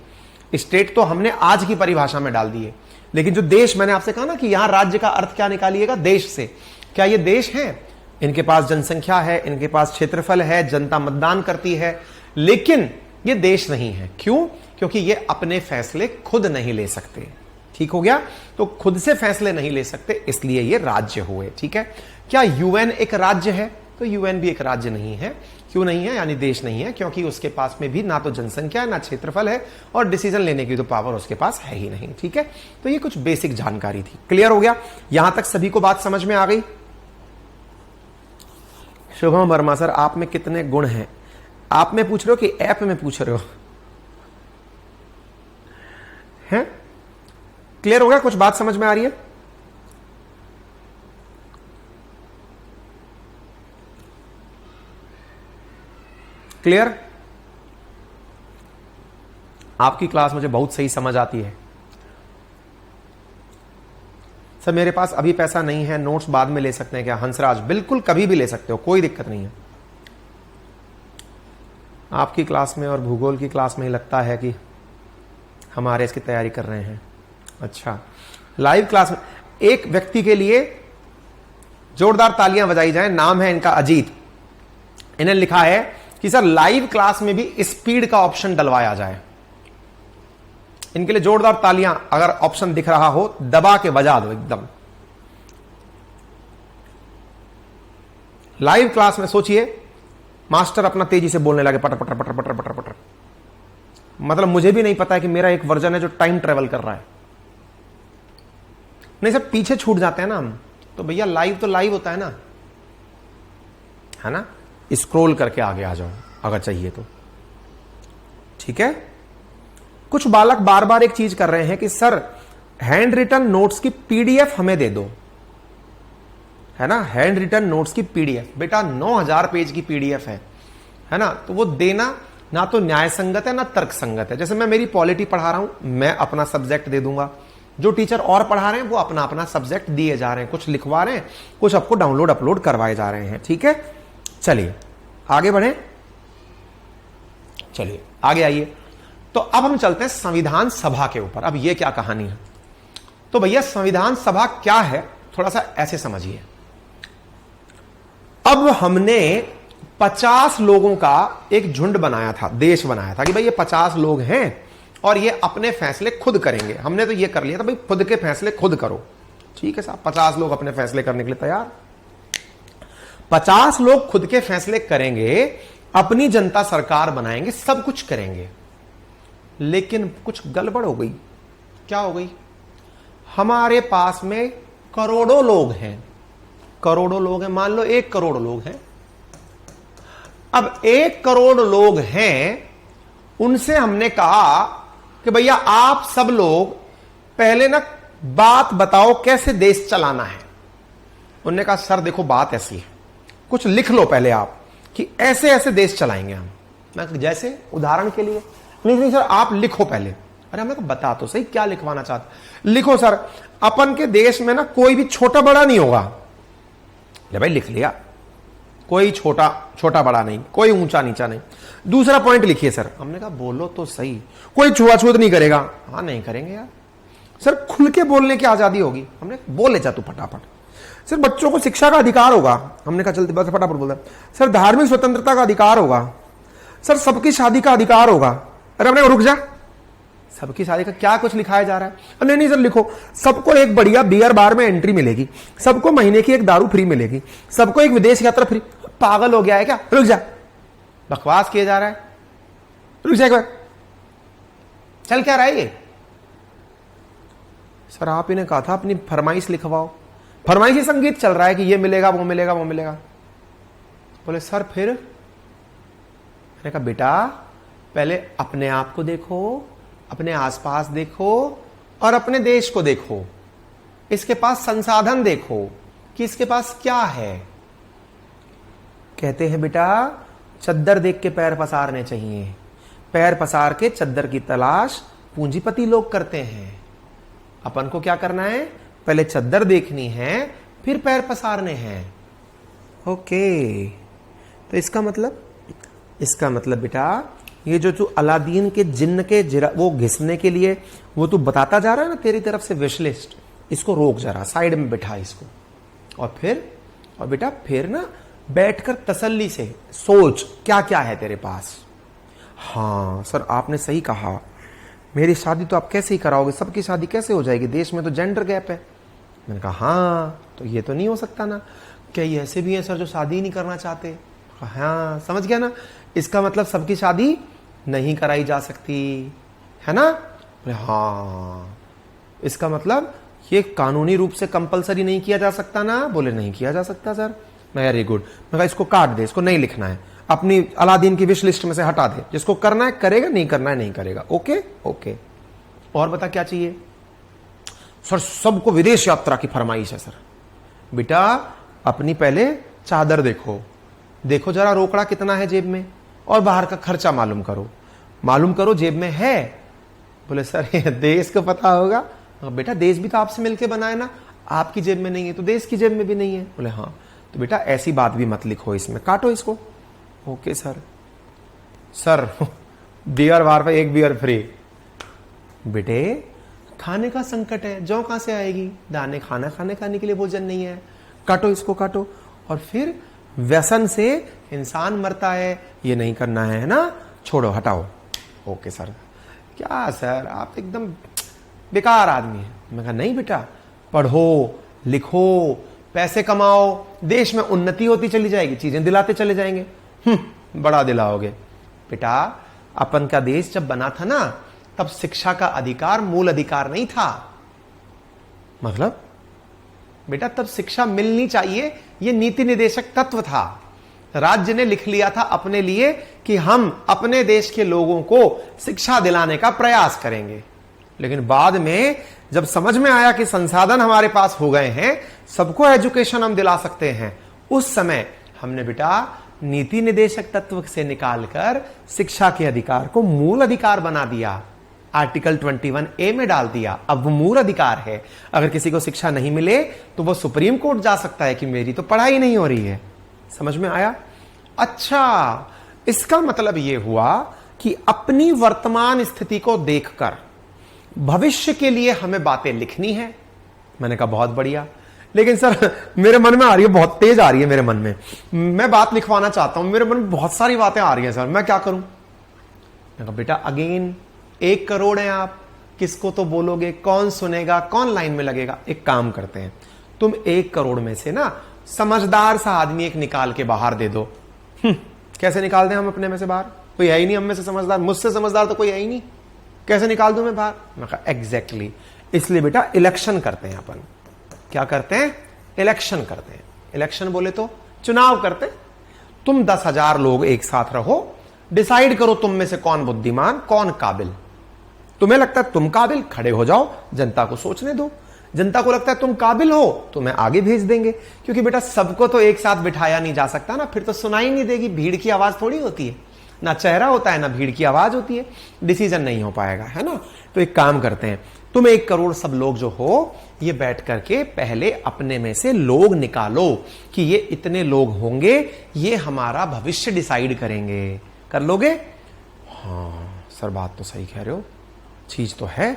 स्टेट तो हमने आज की परिभाषा में डाल दिए, लेकिन जो देश, मैंने आपसे कहा ना कि यहां राज्य का अर्थ क्या निकालिएगा? देश से। क्या ये देश हैं? इनके पास जनसंख्या है, इनके पास क्षेत्रफल है, जनता मतदान करती है, लेकिन ये देश नहीं है। क्यों? क्योंकि ये अपने फैसले खुद नहीं ले सकते। ठीक हो गया? तो खुद से फैसले नहीं ले सकते, इसलिए ये राज्य हुए। ठीक है? क्या यूएन एक राज्य है? तो यूएन भी एक राज्य नहीं है। क्यों नहीं है? यानी देश नहीं है, क्योंकि उसके पास में भी ना तो जनसंख्या है, ना क्षेत्रफल है, और डिसीजन लेने की तो पावर उसके पास है ही नहीं। ठीक है? तो ये कुछ बेसिक जानकारी थी। क्लियर हो गया? यहां तक सभी को बात समझ में आ गई? शुभम वर्मा सर, आप में कितने गुण हैं? आप में पूछ रहे हो कि ऐप में पूछ रहे हो? हैं? क्लियर हो गया? कुछ बात समझ में आ रही है? क्लियर? आपकी क्लास मुझे बहुत सही समझ आती है। सर मेरे पास अभी पैसा नहीं है, नोट्स बाद में ले सकते हैं क्या? हंसराज, बिल्कुल कभी भी ले सकते हो, कोई दिक्कत नहीं है। आपकी क्लास में और भूगोल की क्लास में ही लगता है कि हमारे इसकी तैयारी कर रहे हैं। अच्छा, लाइव क्लास में एक व्यक्ति के लिए जोरदार तालियां बजाई जाएं। नाम है इनका अजीत। इन्हें लिखा है कि सर लाइव क्लास में भी स्पीड का ऑप्शन डलवाया जाए। इनके लिए जोरदार तालियां। अगर ऑप्शन दिख रहा हो दबा के बजा दो एकदम। लाइव क्लास में सोचिए मास्टर अपना तेजी से बोलने लगे पटर पटर पटर पटर पटर पटर, मतलब मुझे भी नहीं पता है कि मेरा एक वर्जन है जो टाइम ट्रेवल कर रहा है। नहीं सर पीछे छूट जाते हैं ना हम, तो भैया लाइव तो लाइव होता है ना, स्क्रॉल करके आगे आ जाओ अगर चाहिए तो। ठीक है, कुछ बालक बार बार एक चीज कर रहे हैं कि सर हैंड रिटन नोट्स की पीडीएफ हमें दे दो, है ना, हैंड रिटन नोट्स की पीडीएफ। बेटा 9000 पेज की पीडीएफ है ना, तो वो देना ना तो न्याय संगत है ना तर्क संगत है। जैसे मैं मेरी पॉलिटी पढ़ा रहा हूं, मैं अपना सब्जेक्ट दे दूंगा, जो टीचर और पढ़ा रहे हैं वो अपना अपना सब्जेक्ट दिए जा रहे हैं, कुछ लिखवा रहे हैं, कुछ आपको डाउनलोड अपलोड करवाए जा रहे हैं। ठीक है, चलिए आगे बढ़े, चलिए आगे आइए। तो अब हम चलते हैं संविधान सभा के ऊपर। अब ये क्या कहानी है, तो भैया संविधान सभा क्या है थोड़ा सा ऐसे समझिए। अब हमने 50 लोगों का एक झुंड बनाया था, देश बनाया था कि भाई ये 50 लोग हैं और ये अपने फैसले खुद करेंगे। हमने तो ये कर लिया था भाई खुद के फैसले खुद करो। ठीक है साहब, 50 लोग अपने फैसले करने के लिए तैयार। 50 लोग खुद के फैसले करेंगे, अपनी जनता सरकार बनाएंगे, सब कुछ करेंगे। लेकिन कुछ गड़बड़ हो गई। क्या हो गई, हमारे पास में करोड़ों लोग हैं, करोड़ों लोग हैं, मान लो 1 करोड़ लोग हैं। अब 1 करोड़ लोग हैं, उनसे हमने कहा कि भैया आप सब लोग पहले ना बात बताओ कैसे देश चलाना है। उन्होंने कहा सर देखो बात ऐसी है, कुछ लिख लो पहले आप कि ऐसे ऐसे देश चलाएंगे हम। मैं जैसे उदाहरण के लिए, नहीं सर आप लिखो पहले। अरे हमने कहा बता तो सही क्या लिखवाना चाहते। लिखो सर, अपन के देश में ना कोई भी छोटा बड़ा नहीं होगा। ले भाई लिख लिया, कोई छोटा बड़ा नहीं, कोई ऊंचा नीचा नहीं। दूसरा पॉइंट लिखिए सर। हमने कहा बोलो तो सही, कोई छुआछूत नहीं करेगा। हाँ नहीं करेंगे यार। सर खुल के बोलने की आजादी होगी। हमने बोले जा तू फटाफट। सर बच्चों को शिक्षा का अधिकार होगा। हमने कहा चलते बस फटाफट बोल। सर धार्मिक स्वतंत्रता का अधिकार होगा। सर सबकी शादी का अधिकार होगा। अरे हमने रुक जा, सबकी शादी का क्या कुछ लिखाया जा रहा है। नहीं नहीं सर लिखो, सबको एक बढ़िया बियर बार में एंट्री मिलेगी, सबको महीने की एक दारू फ्री मिलेगी, सबको एक विदेश यात्रा फ्री। पागल हो गया है क्या, रुक जा, बकवास किया जा रहा है, रुक जा एक बार। चल क्या रहा है ये। सर आप इन्हें कहा था अपनी फरमाइश लिखवाओ, फरमाइशी संगीत चल रहा है कि ये मिलेगा वो मिलेगा वो मिलेगा। बोले सर फिर। मैंने कहा बेटा पहले अपने आप को देखो, अपने आसपास देखो और अपने देश को देखो, इसके पास संसाधन देखो कि इसके पास क्या है। कहते हैं बेटा चद्दर देख के पैर पसारने चाहिए, पैर पसार के चद्दर की तलाश पूंजीपति लोग करते हैं। अपन को क्या करना है, पहले चद्दर देखनी है फिर पैर पसारने हैं। ओके, तो इसका मतलब बेटा ये जो तू अलादीन के जिन्न के वो घिसने के लिए वो तू बताता जा रहा है ना तेरी तरफ से विश लिस्ट, इसको रोक जरा, साइड में बिठा इसको। और बेटा फिर ना बैठकर तसल्ली से सोच क्या क्या है तेरे पास। हाँ सर आपने सही कहा, मेरी शादी तो आप कैसे ही कराओगे, सबकी शादी कैसे हो जाएगी, देश में तो जेंडर गैप है। मैंने कहा हाँ तो ये तो नहीं हो सकता ना। क्या ये ऐसे भी है सर जो शादी नहीं करना चाहते। हाँ समझ गया ना, इसका मतलब सबकी शादी नहीं कराई जा सकती है ना। हाँ इसका मतलब ये कानूनी रूप से कंपलसरी नहीं किया जा सकता ना। बोले नहीं किया जा सकता सर। मैं वेरी गुड। मैं कहा इसको काट दे, इसको नहीं लिखना है, अपनी अलादीन की विश लिस्ट में से हटा दे, जिसको करना है करेगा, नहीं करना है नहीं करेगा। Okay okay. और बता क्या चाहिए। सर सबको विदेश यात्रा की फरमाइश है सर। बेटा अपनी पहले चादर देखो, देखो जरा रोकड़ा कितना है जेब में, और बाहर का खर्चा मालूम करो जेब में है। बोले सर ये देश को पता होगा। बेटा देश भी तो आपसे मिलके बनाए ना, आपकी जेब में नहीं है तो देश की जेब में भी नहीं है। बोले हाँ तो बेटा ऐसी बात भी मत लिखो इसमें, काटो इसको। ओके सर बियर बार पे 1 बियर फ्री। बेटे खाने का संकट है, जौ कहां से आएगी, दाने खाने के लिए भोजन नहीं है, काटो इसको काटो। और फिर व्यसन से इंसान मरता है, ये नहीं करना है ना, छोड़ो हटाओ। Okay sir. क्या सर आप एकदम बेकार आदमी है। मैं कहा नहीं बेटा, पढ़ो लिखो, पैसे कमाओ, देश में उन्नति होती चली जाएगी, चीजें दिलाते चले जाएंगे। बड़ा दिलाओगे बेटा। अपन का देश जब बना था ना, तब शिक्षा का अधिकार मूल अधिकार नहीं था। मतलब बेटा तब शिक्षा मिलनी चाहिए, यह नीति निदेशक तत्व था। राज्य ने लिख लिया था अपने लिए कि हम अपने देश के लोगों को शिक्षा दिलाने का प्रयास करेंगे। लेकिन बाद में जब समझ में आया कि संसाधन हमारे पास हो गए हैं, सबको एजुकेशन हम दिला सकते हैं, उस समय हमने बेटा नीति निदेशक तत्व से निकालकर शिक्षा के अधिकार को मूल अधिकार बना दिया। आर्टिकल 21A में डाल दिया। अब वो मूल अधिकार है। अगर किसी को शिक्षा नहीं मिले तो वो सुप्रीम कोर्ट जा सकता है कि मेरी तो पढ़ाई नहीं हो रही है। समझ में आया? अच्छा, इसका मतलब यह हुआ कि अपनी वर्तमान स्थिति को देखकर भविष्य के लिए हमें बातें लिखनी है। मैंने कहा बहुत बढ़िया, लेकिन सर मेरे मन में आ रही है, बहुत तेज आ रही है मेरे मन में, मैं बात लिखवाना चाहता हूं, मेरे मन में बहुत सारी बातें आ रही हैं सर, मैं क्या करूं? मैं कहा बेटा अगेन 1 करोड़ हैं आप, किसको तो बोलोगे, कौन सुनेगा, कौन लाइन में लगेगा? एक काम करते हैं, तुम 1 करोड़ में से ना समझदार सा आदमी एक निकाल के बाहर दे दो। कैसे निकाल दें हम अपने में से बाहर? कोई है ही नहीं हम में से समझदार, मुझसे समझदार तो कोई है ही नहीं, कैसे निकाल दूं मैं बाहर? मैं कहा एग्जैक्टली, इसलिए बेटा इलेक्शन करते हैं अपन। क्या करते हैं? इलेक्शन करते हैं। इलेक्शन बोले तो चुनाव करते। तुम 10,000 लोग एक साथ रहो, डिसाइड करो तुम में से कौन बुद्धिमान, कौन काबिल। तुम्हें लगता है तुम काबिल, खड़े हो जाओ, जनता को सोचने दो। जनता को लगता है तुम काबिल हो, तुम्हें आगे भेज देंगे, क्योंकि बेटा सबको तो एक साथ बिठाया नहीं जा सकता ना, फिर तो सुनाई नहीं देगी, भीड़ की आवाज थोड़ी होती है, ना चेहरा होता है ना भीड़ की आवाज होती है, डिसीजन नहीं हो पाएगा, है ना? तो एक काम करते हैं, तुम 1 करोड़ सब लोग जो हो, ये बैठ करके पहले अपने में से लोग निकालो कि ये इतने लोग होंगे, ये हमारा भविष्य डिसाइड करेंगे। कर लोगे? हाँ सर बात तो सही कह रहे हो, चीज तो है।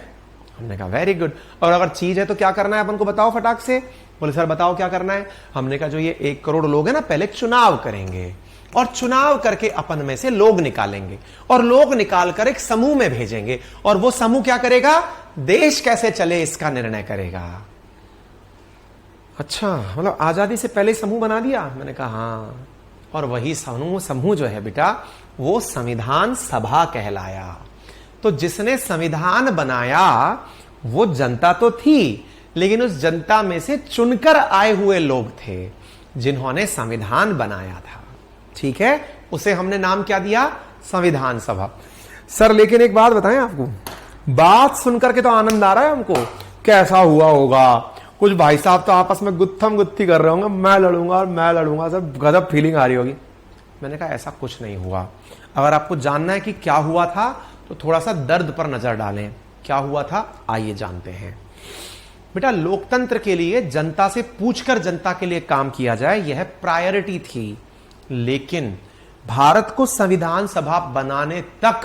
हमने कहा वेरी गुड, और अगर चीज है तो क्या करना है अपन को बताओ फटाक से। बोले सर बताओ क्या करना है। हमने कहा जो ये 1 करोड़ लोग हैं ना, पहले चुनाव करेंगे, और चुनाव करके अपन में से लोग निकालेंगे, और लोग निकालकर एक समूह में भेजेंगे, और वो समूह क्या करेगा? देश कैसे चले इसका निर्णय करेगा। अच्छा, मतलब आजादी से पहले समूह बना दिया? मैंने कहा हाँ, और वही समूह जो है बेटा, वो संविधान सभा कहलाया। तो जिसने संविधान बनाया वो जनता तो थी, लेकिन उस जनता में से चुनकर आए हुए लोग थे जिन्होंने संविधान बनाया था। ठीक है, उसे हमने नाम क्या दिया? संविधान सभा। सर लेकिन एक बात बताएं आपको, बात सुनकर के तो आनंद आ रहा है हमको, कैसा हुआ होगा, कुछ भाई साहब तो आपस में गुत्थम गुत्थी कर रहे होंगे, मैं लड़ूंगा और मैं लड़ूंगा, सब गजब फीलिंग आ रही होगी। मैंने कहा ऐसा कुछ नहीं हुआ। अगर आपको जानना है कि क्या हुआ था तो थोड़ा सा दर्द पर नजर डालें। क्या हुआ था आइए जानते हैं। बेटा लोकतंत्र के लिए जनता से पूछकर जनता के लिए काम किया जाए, यह प्रायोरिटी थी, लेकिन भारत को संविधान सभा बनाने तक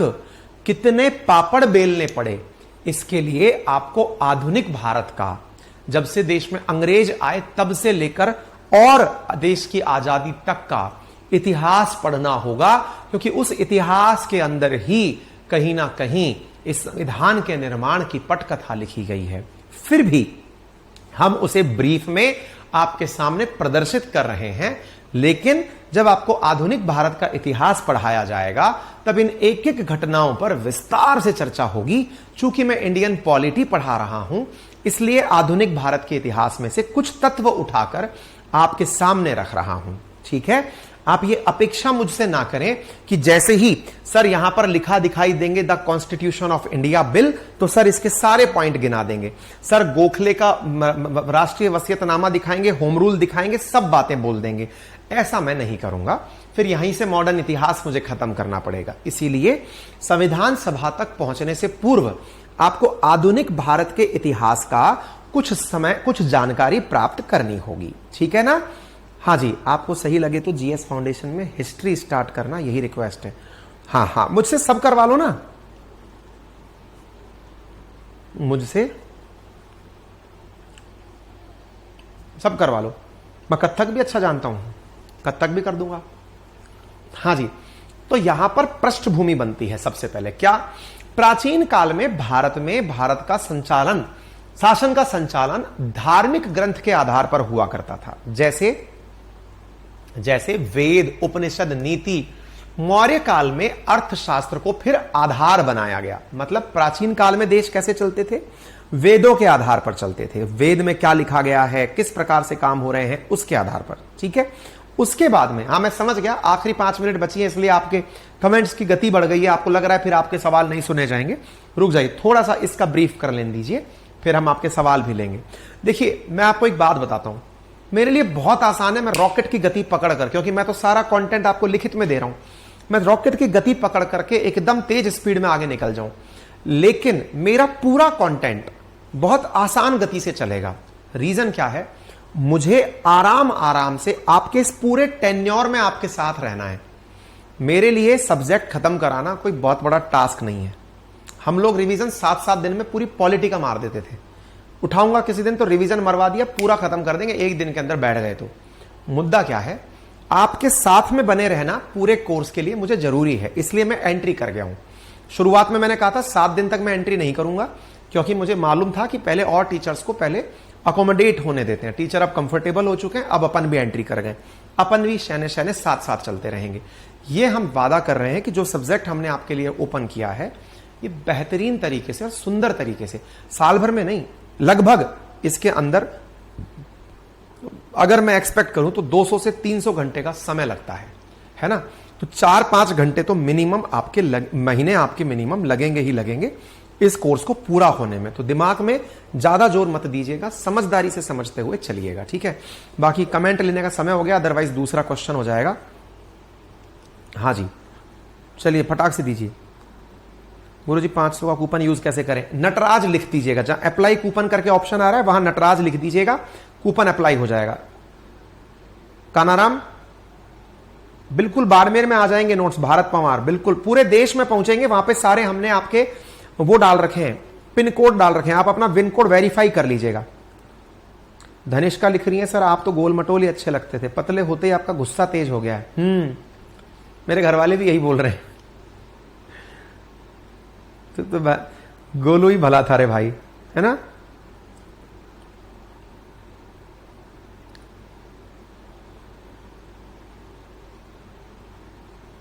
कितने पापड़ बेलने पड़े, इसके लिए आपको आधुनिक भारत का, जब से देश में अंग्रेज आए तब से लेकर और देश की आजादी तक का इतिहास पढ़ना होगा, क्योंकि उस इतिहास के अंदर ही कहीं ना कहीं इस संविधान के निर्माण की पटकथा लिखी गई है। फिर भी हम उसे ब्रीफ में आपके सामने प्रदर्शित कर रहे हैं, लेकिन जब आपको आधुनिक भारत का इतिहास पढ़ाया जाएगा तब इन एक एक घटनाओं पर विस्तार से चर्चा होगी। चूंकि मैं इंडियन पॉलिटी पढ़ा रहा हूं, इसलिए आधुनिक भारत के इतिहास में से कुछ तत्व उठाकर आपके सामने रख रहा हूं। ठीक है, आप ये अपेक्षा मुझसे ना करें कि जैसे ही सर यहां पर लिखा दिखाई देंगे the constitution of India bill, तो सर इसके सारे पॉइंट गिना देंगे, सर गोखले का राष्ट्रीय वसीयतनामा दिखाएंगे, होम रूल दिखाएंगे, सब बातें बोल देंगे। ऐसा मैं नहीं करूंगा, फिर यहीं से मॉडर्न इतिहास मुझे खत्म करना पड़ेगा। इसीलिए संविधान सभा तक पहुंचने से पूर्व आपको आधुनिक भारत के इतिहास का कुछ जानकारी प्राप्त करनी होगी। ठीक है ना? हाँ जी, आपको सही लगे तो जीएस फाउंडेशन में हिस्ट्री स्टार्ट करना, यही रिक्वेस्ट है। हाँ हाँ, मुझसे सब करवा लो ना, मुझसे सब करवा लो। मैं कथक भी अच्छा जानता हूं, कथक भी कर दूंगा। हाँ जी, तो यहां पर पृष्ठभूमि बनती है सबसे पहले। क्या? प्राचीन काल में भारत का संचालन, शासन का संचालन धार्मिक ग्रंथ के आधार पर हुआ करता था। जैसे वेद, उपनिषद, नीति। मौर्य काल में अर्थशास्त्र को फिर आधार बनाया गया। मतलब प्राचीन काल में देश कैसे चलते थे? वेदों के आधार पर चलते थे। वेद में क्या लिखा गया है, किस प्रकार से काम हो रहे हैं, उसके आधार पर। ठीक है, उसके बाद में, मैं समझ गया, आखिरी 5 मिनट बची है, इसलिए आपके कमेंट्स की गति बढ़ गई है। आपको लग रहा है फिर आपके सवाल नहीं सुने जाएंगे। रुक जाइए, थोड़ा सा इसका ब्रीफ कर लेने दीजिए, फिर हम आपके सवाल भी लेंगे। देखिए, मैं आपको एक बात बताता हूं, मेरे लिए बहुत आसान है मैं रॉकेट की गति पकड़ कर, क्योंकि मैं तो सारा कंटेंट आपको लिखित में दे रहा हूं, मैं रॉकेट की गति पकड़ करके एकदम तेज स्पीड में आगे निकल जाऊं। लेकिन मेरा पूरा कंटेंट बहुत आसान गति से चलेगा। रीजन क्या है? मुझे आराम आराम से आपके इस पूरे टेन्योर में आपके साथ रहना है। मेरे लिए सब्जेक्ट खत्म कराना कोई बहुत बड़ा टास्क नहीं है। हम लोग रिवीजन 7-7 दिन में पूरी पॉलिटी का मार देते थे। उठाऊंगा किसी दिन तो रिवीजन मरवा दिया, पूरा खत्म कर देंगे, 1 दिन के अंदर बैठ गए। तो मुद्दा क्या है? आपके साथ में बने रहना पूरे कोर्स के लिए मुझे जरूरी है, इसलिए मैं एंट्री कर गया हूं। शुरुआत में मैंने कहा था 7 दिन तक मैं एंट्री नहीं करूंगा, क्योंकि मुझे मालूम था कि पहले और टीचर्स को पहले अकोमोडेट होने देते हैं। टीचर अब कंफर्टेबल हो चुके हैं, अब अपन भी एंट्री कर गए, अपन भी शहने शहने साथ साथ चलते रहेंगे। ये हम वादा कर रहे हैं कि जो सब्जेक्ट हमने आपके लिए ओपन किया है, ये बेहतरीन तरीके से और सुंदर तरीके से, साल भर में नहीं, लगभग इसके अंदर अगर मैं एक्सपेक्ट करूं तो 200 से 300 घंटे का समय लगता है ना? तो 4-5 घंटे तो मिनिमम आपके महीने आपके मिनिमम लगेंगे ही लगेंगे इस कोर्स को पूरा होने में। तो दिमाग में ज्यादा जोर मत दीजिएगा, समझदारी से समझते हुए चलिएगा। ठीक है, बाकी कमेंट लेने का समय हो गया, अदरवाइज दूसरा क्वेश्चन हो जाएगा। हाँ जी, चलिए फटाक से दीजिए। गुरुजी 500 का कूपन यूज कैसे करें? नटराज लिख दीजिएगा, जहां अप्लाई कूपन करके ऑप्शन आ रहा है वहां नटराज लिख दीजिएगा, कूपन अप्लाई हो जाएगा। कानाराम, बिल्कुल बाड़मेर में आ जाएंगे नोट्स, भारत पवार बिल्कुल पूरे देश में पहुंचेंगे। वहां पे सारे हमने आपके वो डाल रखे हैं, पिन कोड डाल रखे हैं, आप अपना पिन कोड वेरीफाई कर लीजिएगा। धनिष्का लिख रही है, सर आप तो गोल मटोल ही अच्छे लगते थे, पतले होते ही आपका गुस्सा तेज हो गया है। मेरे घर वाले भी यही बोल रहे हैं। तो गोलू ही भला था रे भाई, है ना?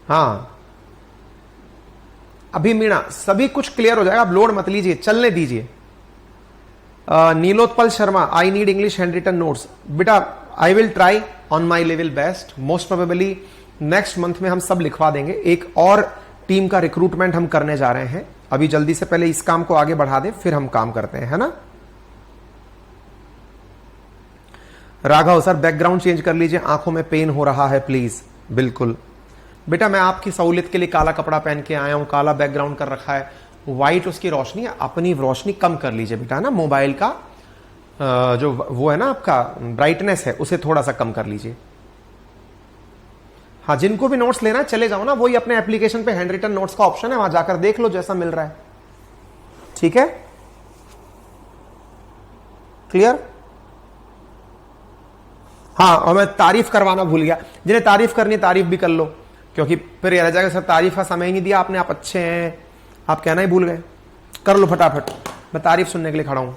हाँ, अभी मीणा सभी कुछ क्लियर हो जाएगा, आप लोड मत लीजिए, चलने दीजिए। Nilotpal Sharma, I need English handwritten notes. बेटा I will try on my level best, most probably next month में हम सब लिखवा देंगे। एक और टीम का रिक्रूटमेंट हम करने जा रहे हैं, अभी जल्दी से पहले इस काम को आगे बढ़ा दें, फिर हम काम करते हैं, है ना? राघव सर बैकग्राउंड चेंज कर लीजिए, आंखों में पेन हो रहा है प्लीज। बिल्कुल बेटा, मैं आपकी सहूलियत के लिए काला कपड़ा पहन के आया हूं, काला बैकग्राउंड कर रखा है, व्हाइट उसकी रोशनी, अपनी रोशनी कम कर लीजिए बेटा ना। मोबाइल का जो वो है ना आपका ब्राइटनेस है, उसे थोड़ा सा कम कर लीजिए। हाँ, जिनको भी नोट्स लेना है चले जाओ ना, वही अपने एप्लीकेशन पे हैंड रिटन नोट्स का ऑप्शन है, वहां जाकर देख लो जैसा मिल रहा है। ठीक है, क्लियर? हाँ, और मैं तारीफ करवाना भूल गया, जिन्हें तारीफ करनी है तारीफ भी कर लो, क्योंकि फिर यह रह जाएगा सर तारीफ का समय ही नहीं दिया आपने, आप अच्छे हैं, आप कहना ही भूल गए। कर लो फटाफट, मैं तारीफ सुनने के लिए खड़ा हूं।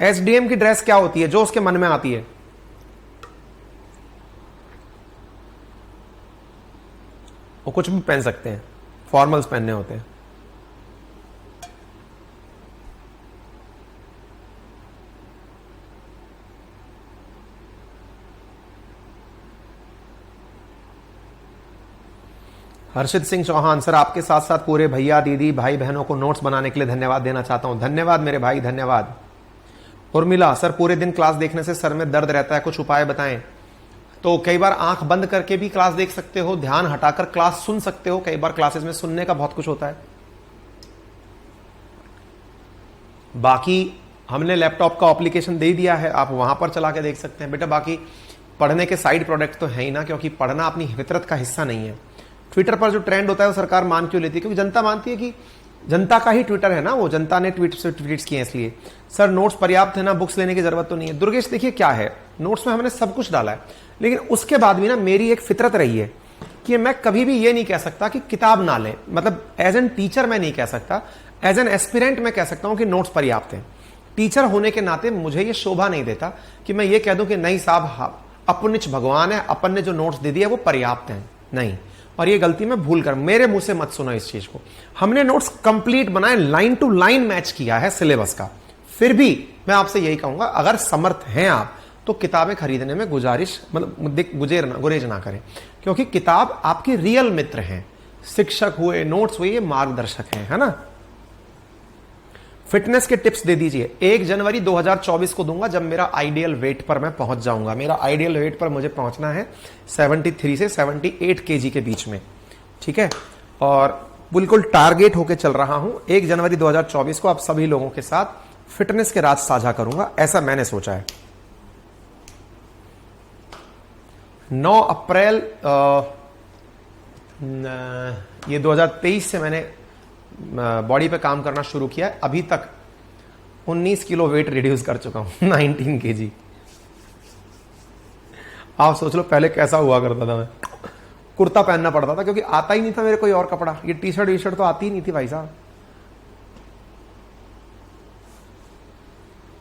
एसडीएम की ड्रेस क्या होती है? जो उसके मन में आती है। वो कुछ भी पहन सकते हैं, फॉर्मल्स पहनने होते हैं। हर्षित सिंह चौहान, सर आपके साथ साथ पूरे भैया दीदी भाई बहनों को नोट्स बनाने के लिए धन्यवाद देना चाहता हूं। धन्यवाद मेरे भाई, धन्यवाद। उर्मिला, सर पूरे दिन क्लास देखने से सर में दर्द रहता है, कुछ उपाय बताएं। तो कई बार आंख बंद करके भी क्लास देख सकते हो, ध्यान हटाकर क्लास सुन सकते हो। कई बार क्लासेस में सुनने का बहुत कुछ होता है। बाकी हमने लैपटॉप का एप्लीकेशन दे दिया है, आप वहां पर चला के देख सकते हैं बेटा। बाकी पढ़ने के साइड प्रोडक्ट तो है ही ना, क्योंकि पढ़ना अपनी फितरत का हिस्सा नहीं है। ट्विटर पर जो ट्रेंड होता है वो सरकार मान क्यों लेती है? क्योंकि जनता मानती है कि जनता का ही ट्विटर है ना, वो जनता ने ट्वीट्स किए इसलिए। सर नोट्स पर्याप्त है ना, बुक्स लेने की जरूरत तो नहीं है? दुर्गेश देखिए क्या है, नोट्स में हमने सब कुछ डाला है, लेकिन उसके बाद भी ना मेरी एक फितरत रही है कि मैं कभी भी ये नहीं कह सकता कि किताब ना लें, मतलब एज एन टीचर मैं नहीं कह सकता, एज एन एस्पिरेंट मैं कह सकता हूं कि नोट्स पर्याप्त हैं। टीचर होने के नाते मुझे ये शोभा नहीं देता कि मैं ये कह दूं कि नहीं साहब अपनिच भगवान है, अपन ने जो नोट्स दे दिया वो पर्याप्त हैं, नहीं। और ये गलती मैं भूल कर, मेरे मुंह से मत सुनो इस चीज को। हमने नोट्स कंप्लीट बनाए, लाइन टू लाइन मैच किया है सिलेबस का। फिर भी मैं आपसे यही कहूंगा, अगर समर्थ हैं आप तो किताबें खरीदने में गुजारिश मतलब गुरेज ना करें, क्योंकि किताब आपके रियल मित्र हैं। शिक्षक हुए, नोट्स हुए, ये मार्गदर्शक हैं, है ना। फिटनेस के टिप्स दे दीजिए। 1 जनवरी 2024 को दूंगा, जब मेरा आइडियल वेट पर मैं पहुंच जाऊंगा। मेरा आइडियल वेट पर मुझे पहुंचना है 73 से 78 केजी के बीच में, ठीक है। और बिल्कुल टारगेट होके चल रहा हूं। 1 जनवरी 2024 को आप सभी लोगों के साथ फिटनेस के राज साझा करूंगा, ऐसा मैंने सोचा है। 9 अप्रैल ये 2023 से मैंने बॉडी पे काम करना शुरू किया है। अभी तक 19 किलो वेट रिड्यूस कर चुका हूं, 19 केजी। आप सोच लो पहले कैसा हुआ करता था मैं। कुर्ता पहनना पड़ता था क्योंकि आता ही नहीं था मेरे कोई और कपड़ा। ये टी शर्ट तो आती ही नहीं थी भाई साहब।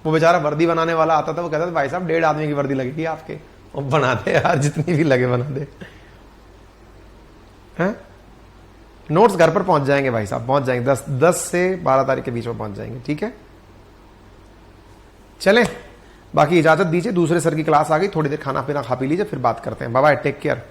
वो बेचारा वर्दी बनाने वाला आता था, वो कहता था भाई साहब 1.5 आदमी की वर्दी लगेगी आपके, और बना दे यार, जितनी भी लगे बना दे। हैं? नोट्स घर पर पहुंच जाएंगे भाई साहब, पहुंच जाएंगे। 10 से 12 तारीख के बीच में पहुंच जाएंगे, ठीक है। चलें, बाकी इजाजत दीजिए, दूसरे सर की क्लास आ गई, थोड़ी देर खाना पीना खा पी लीजिए, फिर बात करते हैं। Bye bye, take care.